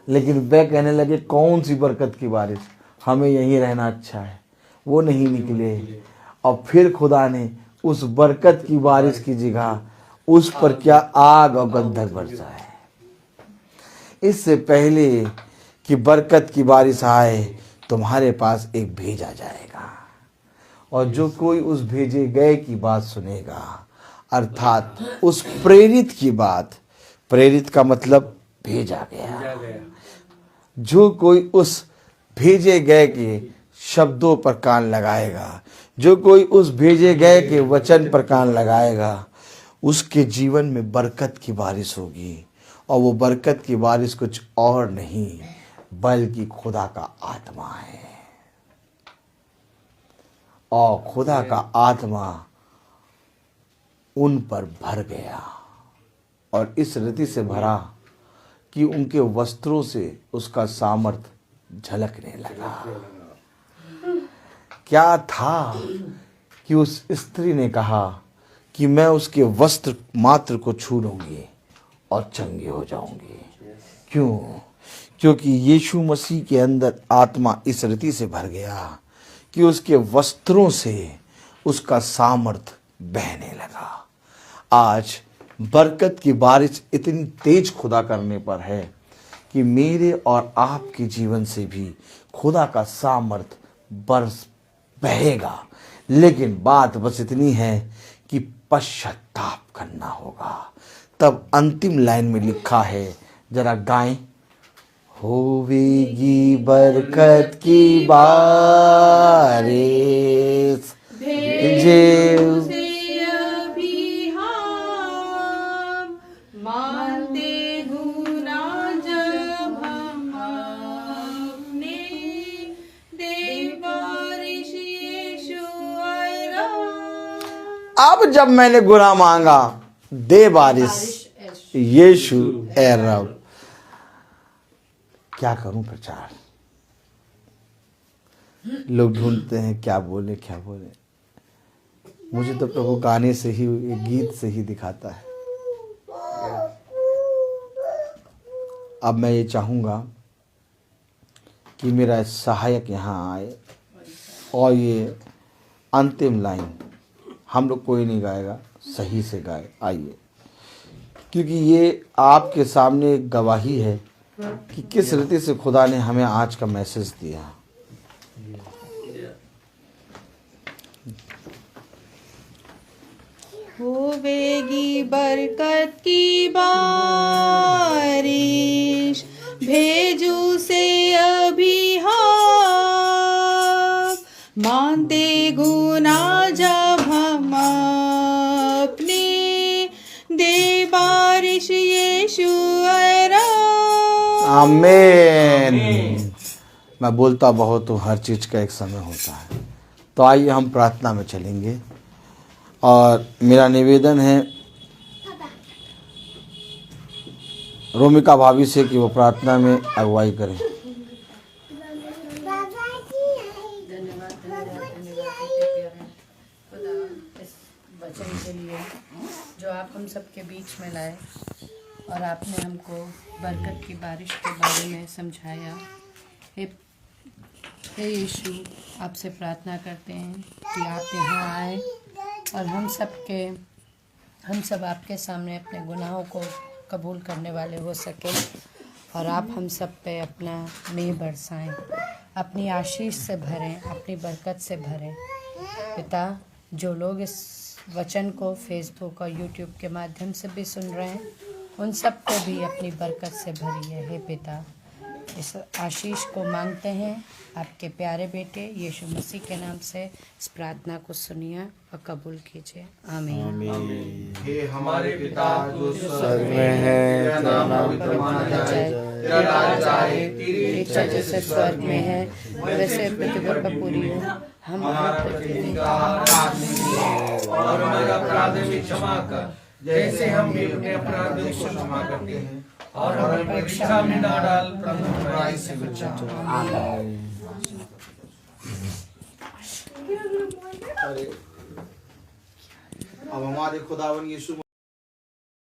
लेकिन वे कहने लगे कौन सी बरकत की बारिश, हमें यहीं रहना अच्छा है। वो नहीं निकले और फिर खुदा ने उस बरकत की बारिश की जगह उस पर क्या आग और गंधक बरसाए। इससे पहले कि बरकत की बारिश आए तुम्हारे पास एक भेजा जाएगा, और जो कोई उस भेजे गए की बात सुनेगा, अर्थात उस प्रेरित की बात, प्रेरित का मतलब भेजा गया, जो कोई उस भेजे गए के शब्दों पर कान लगाएगा, जो कोई उस भेजे गए के वचन पर कान लगाएगा, उसके जीवन में बरकत की बारिश होगी। और वो बरकत की बारिश कुछ और नहीं बल्कि खुदा का आत्मा है। और खुदा का आत्मा उन पर भर गया और इस रीति से भरा कि उनके वस्त्रों से उसका सामर्थ्य झलकने लगा। क्या था कि उस स्त्री ने कहा कि मैं उसके वस्त्र मात्र को छू लूंगी और चंगी हो जाऊंगी। क्यों? क्योंकि यीशु मसीह के अंदर आत्मा इस रीति से भर गया कि उसके वस्त्रों से उसका सामर्थ्य बहने लगा। आज बरकत की बारिश इतनी तेज खुदा करने पर है कि मेरे और आपके जीवन से भी खुदा का सामर्थ्य बरस बहेगा। लेकिन बात बस इतनी है कि पश्चाताप करना होगा। तब अंतिम लाइन में लिखा है, जरा गाएं। होवेगी बरकत की बारिश भेजे
उसे अभी हम मानते गुना जब हम अपने दे बारिश यीशु आएगा।
अब जब मैंने गुनाह मांगा, दे बारिश यीशु ए रब। क्या करूं प्रचार, लोग ढूंढते हैं क्या बोले क्या बोले। मुझे तो प्रभु गाने से ही, गीत से ही दिखाता है। अब मैं ये चाहूंगा कि मेरा सहायक यहाँ आए और ये अंतिम लाइन हम लोग कोई नहीं गाएगा, सही से गाए। आइए, क्योंकि ये आपके सामने एक गवाही है कि किस रीति से खुदा ने हमें आज का मैसेज दिया।
होवेगी बरकत की बारिश भेजू से अभी हम मानते गुना जब हम अपने दे बारिश यीशु
आमीन। मैं बोलता बहुत हूँ, हर चीज़ का एक समय होता है। तो आइए हम प्रार्थना में चलेंगे और मेरा निवेदन है रोमिका भाभी से कि वो प्रार्थना में अगुवाई करें।
धन्यवाद खुदा इस वचन के लिए जो आप हम सबके बीच में लाए और आपने हमको बरकत की बारिश के बारे में समझाया। हे यीशु, आपसे प्रार्थना करते हैं कि आप यहाँ आए और हम सब आपके सामने अपने गुनाहों को कबूल करने वाले हो सके और आप हम सब पे अपना मेह बरसाएं, अपनी आशीष से भरें, अपनी बरकत से भरें। पिता, जो लोग इस वचन को फेसबुक और यूट्यूब के माध्यम से भी सुन रहे हैं, उन सब को भी अपनी बरकत से भरिए। हे पिता, इस आशीष को मांगते हैं आपके प्यारे बेटे यीशु मसीह के नाम से। इस प्रार्थना को सुनिए और कबूल कीजिए। आमीन।
हे हमारे पिता जो
स्वर्ग में है, तेरा नाम
माना जाए, तेरा राज्य आए, तेरी
इच्छा जैसे स्वर्ग में है वैसे पृथ्वी पर पूरी हो। हम
हमारा प्रतिदिन का आहार आज हमें दे, और
और हमारे अपराध भी क्षमा कर, जैसे हम भी अपने अपराधियों को क्षमा करते हैं। और हमें परीक्षा में ना डाल, प्रभु बुराई से बचा।
अब हमारे खुदावन यीशु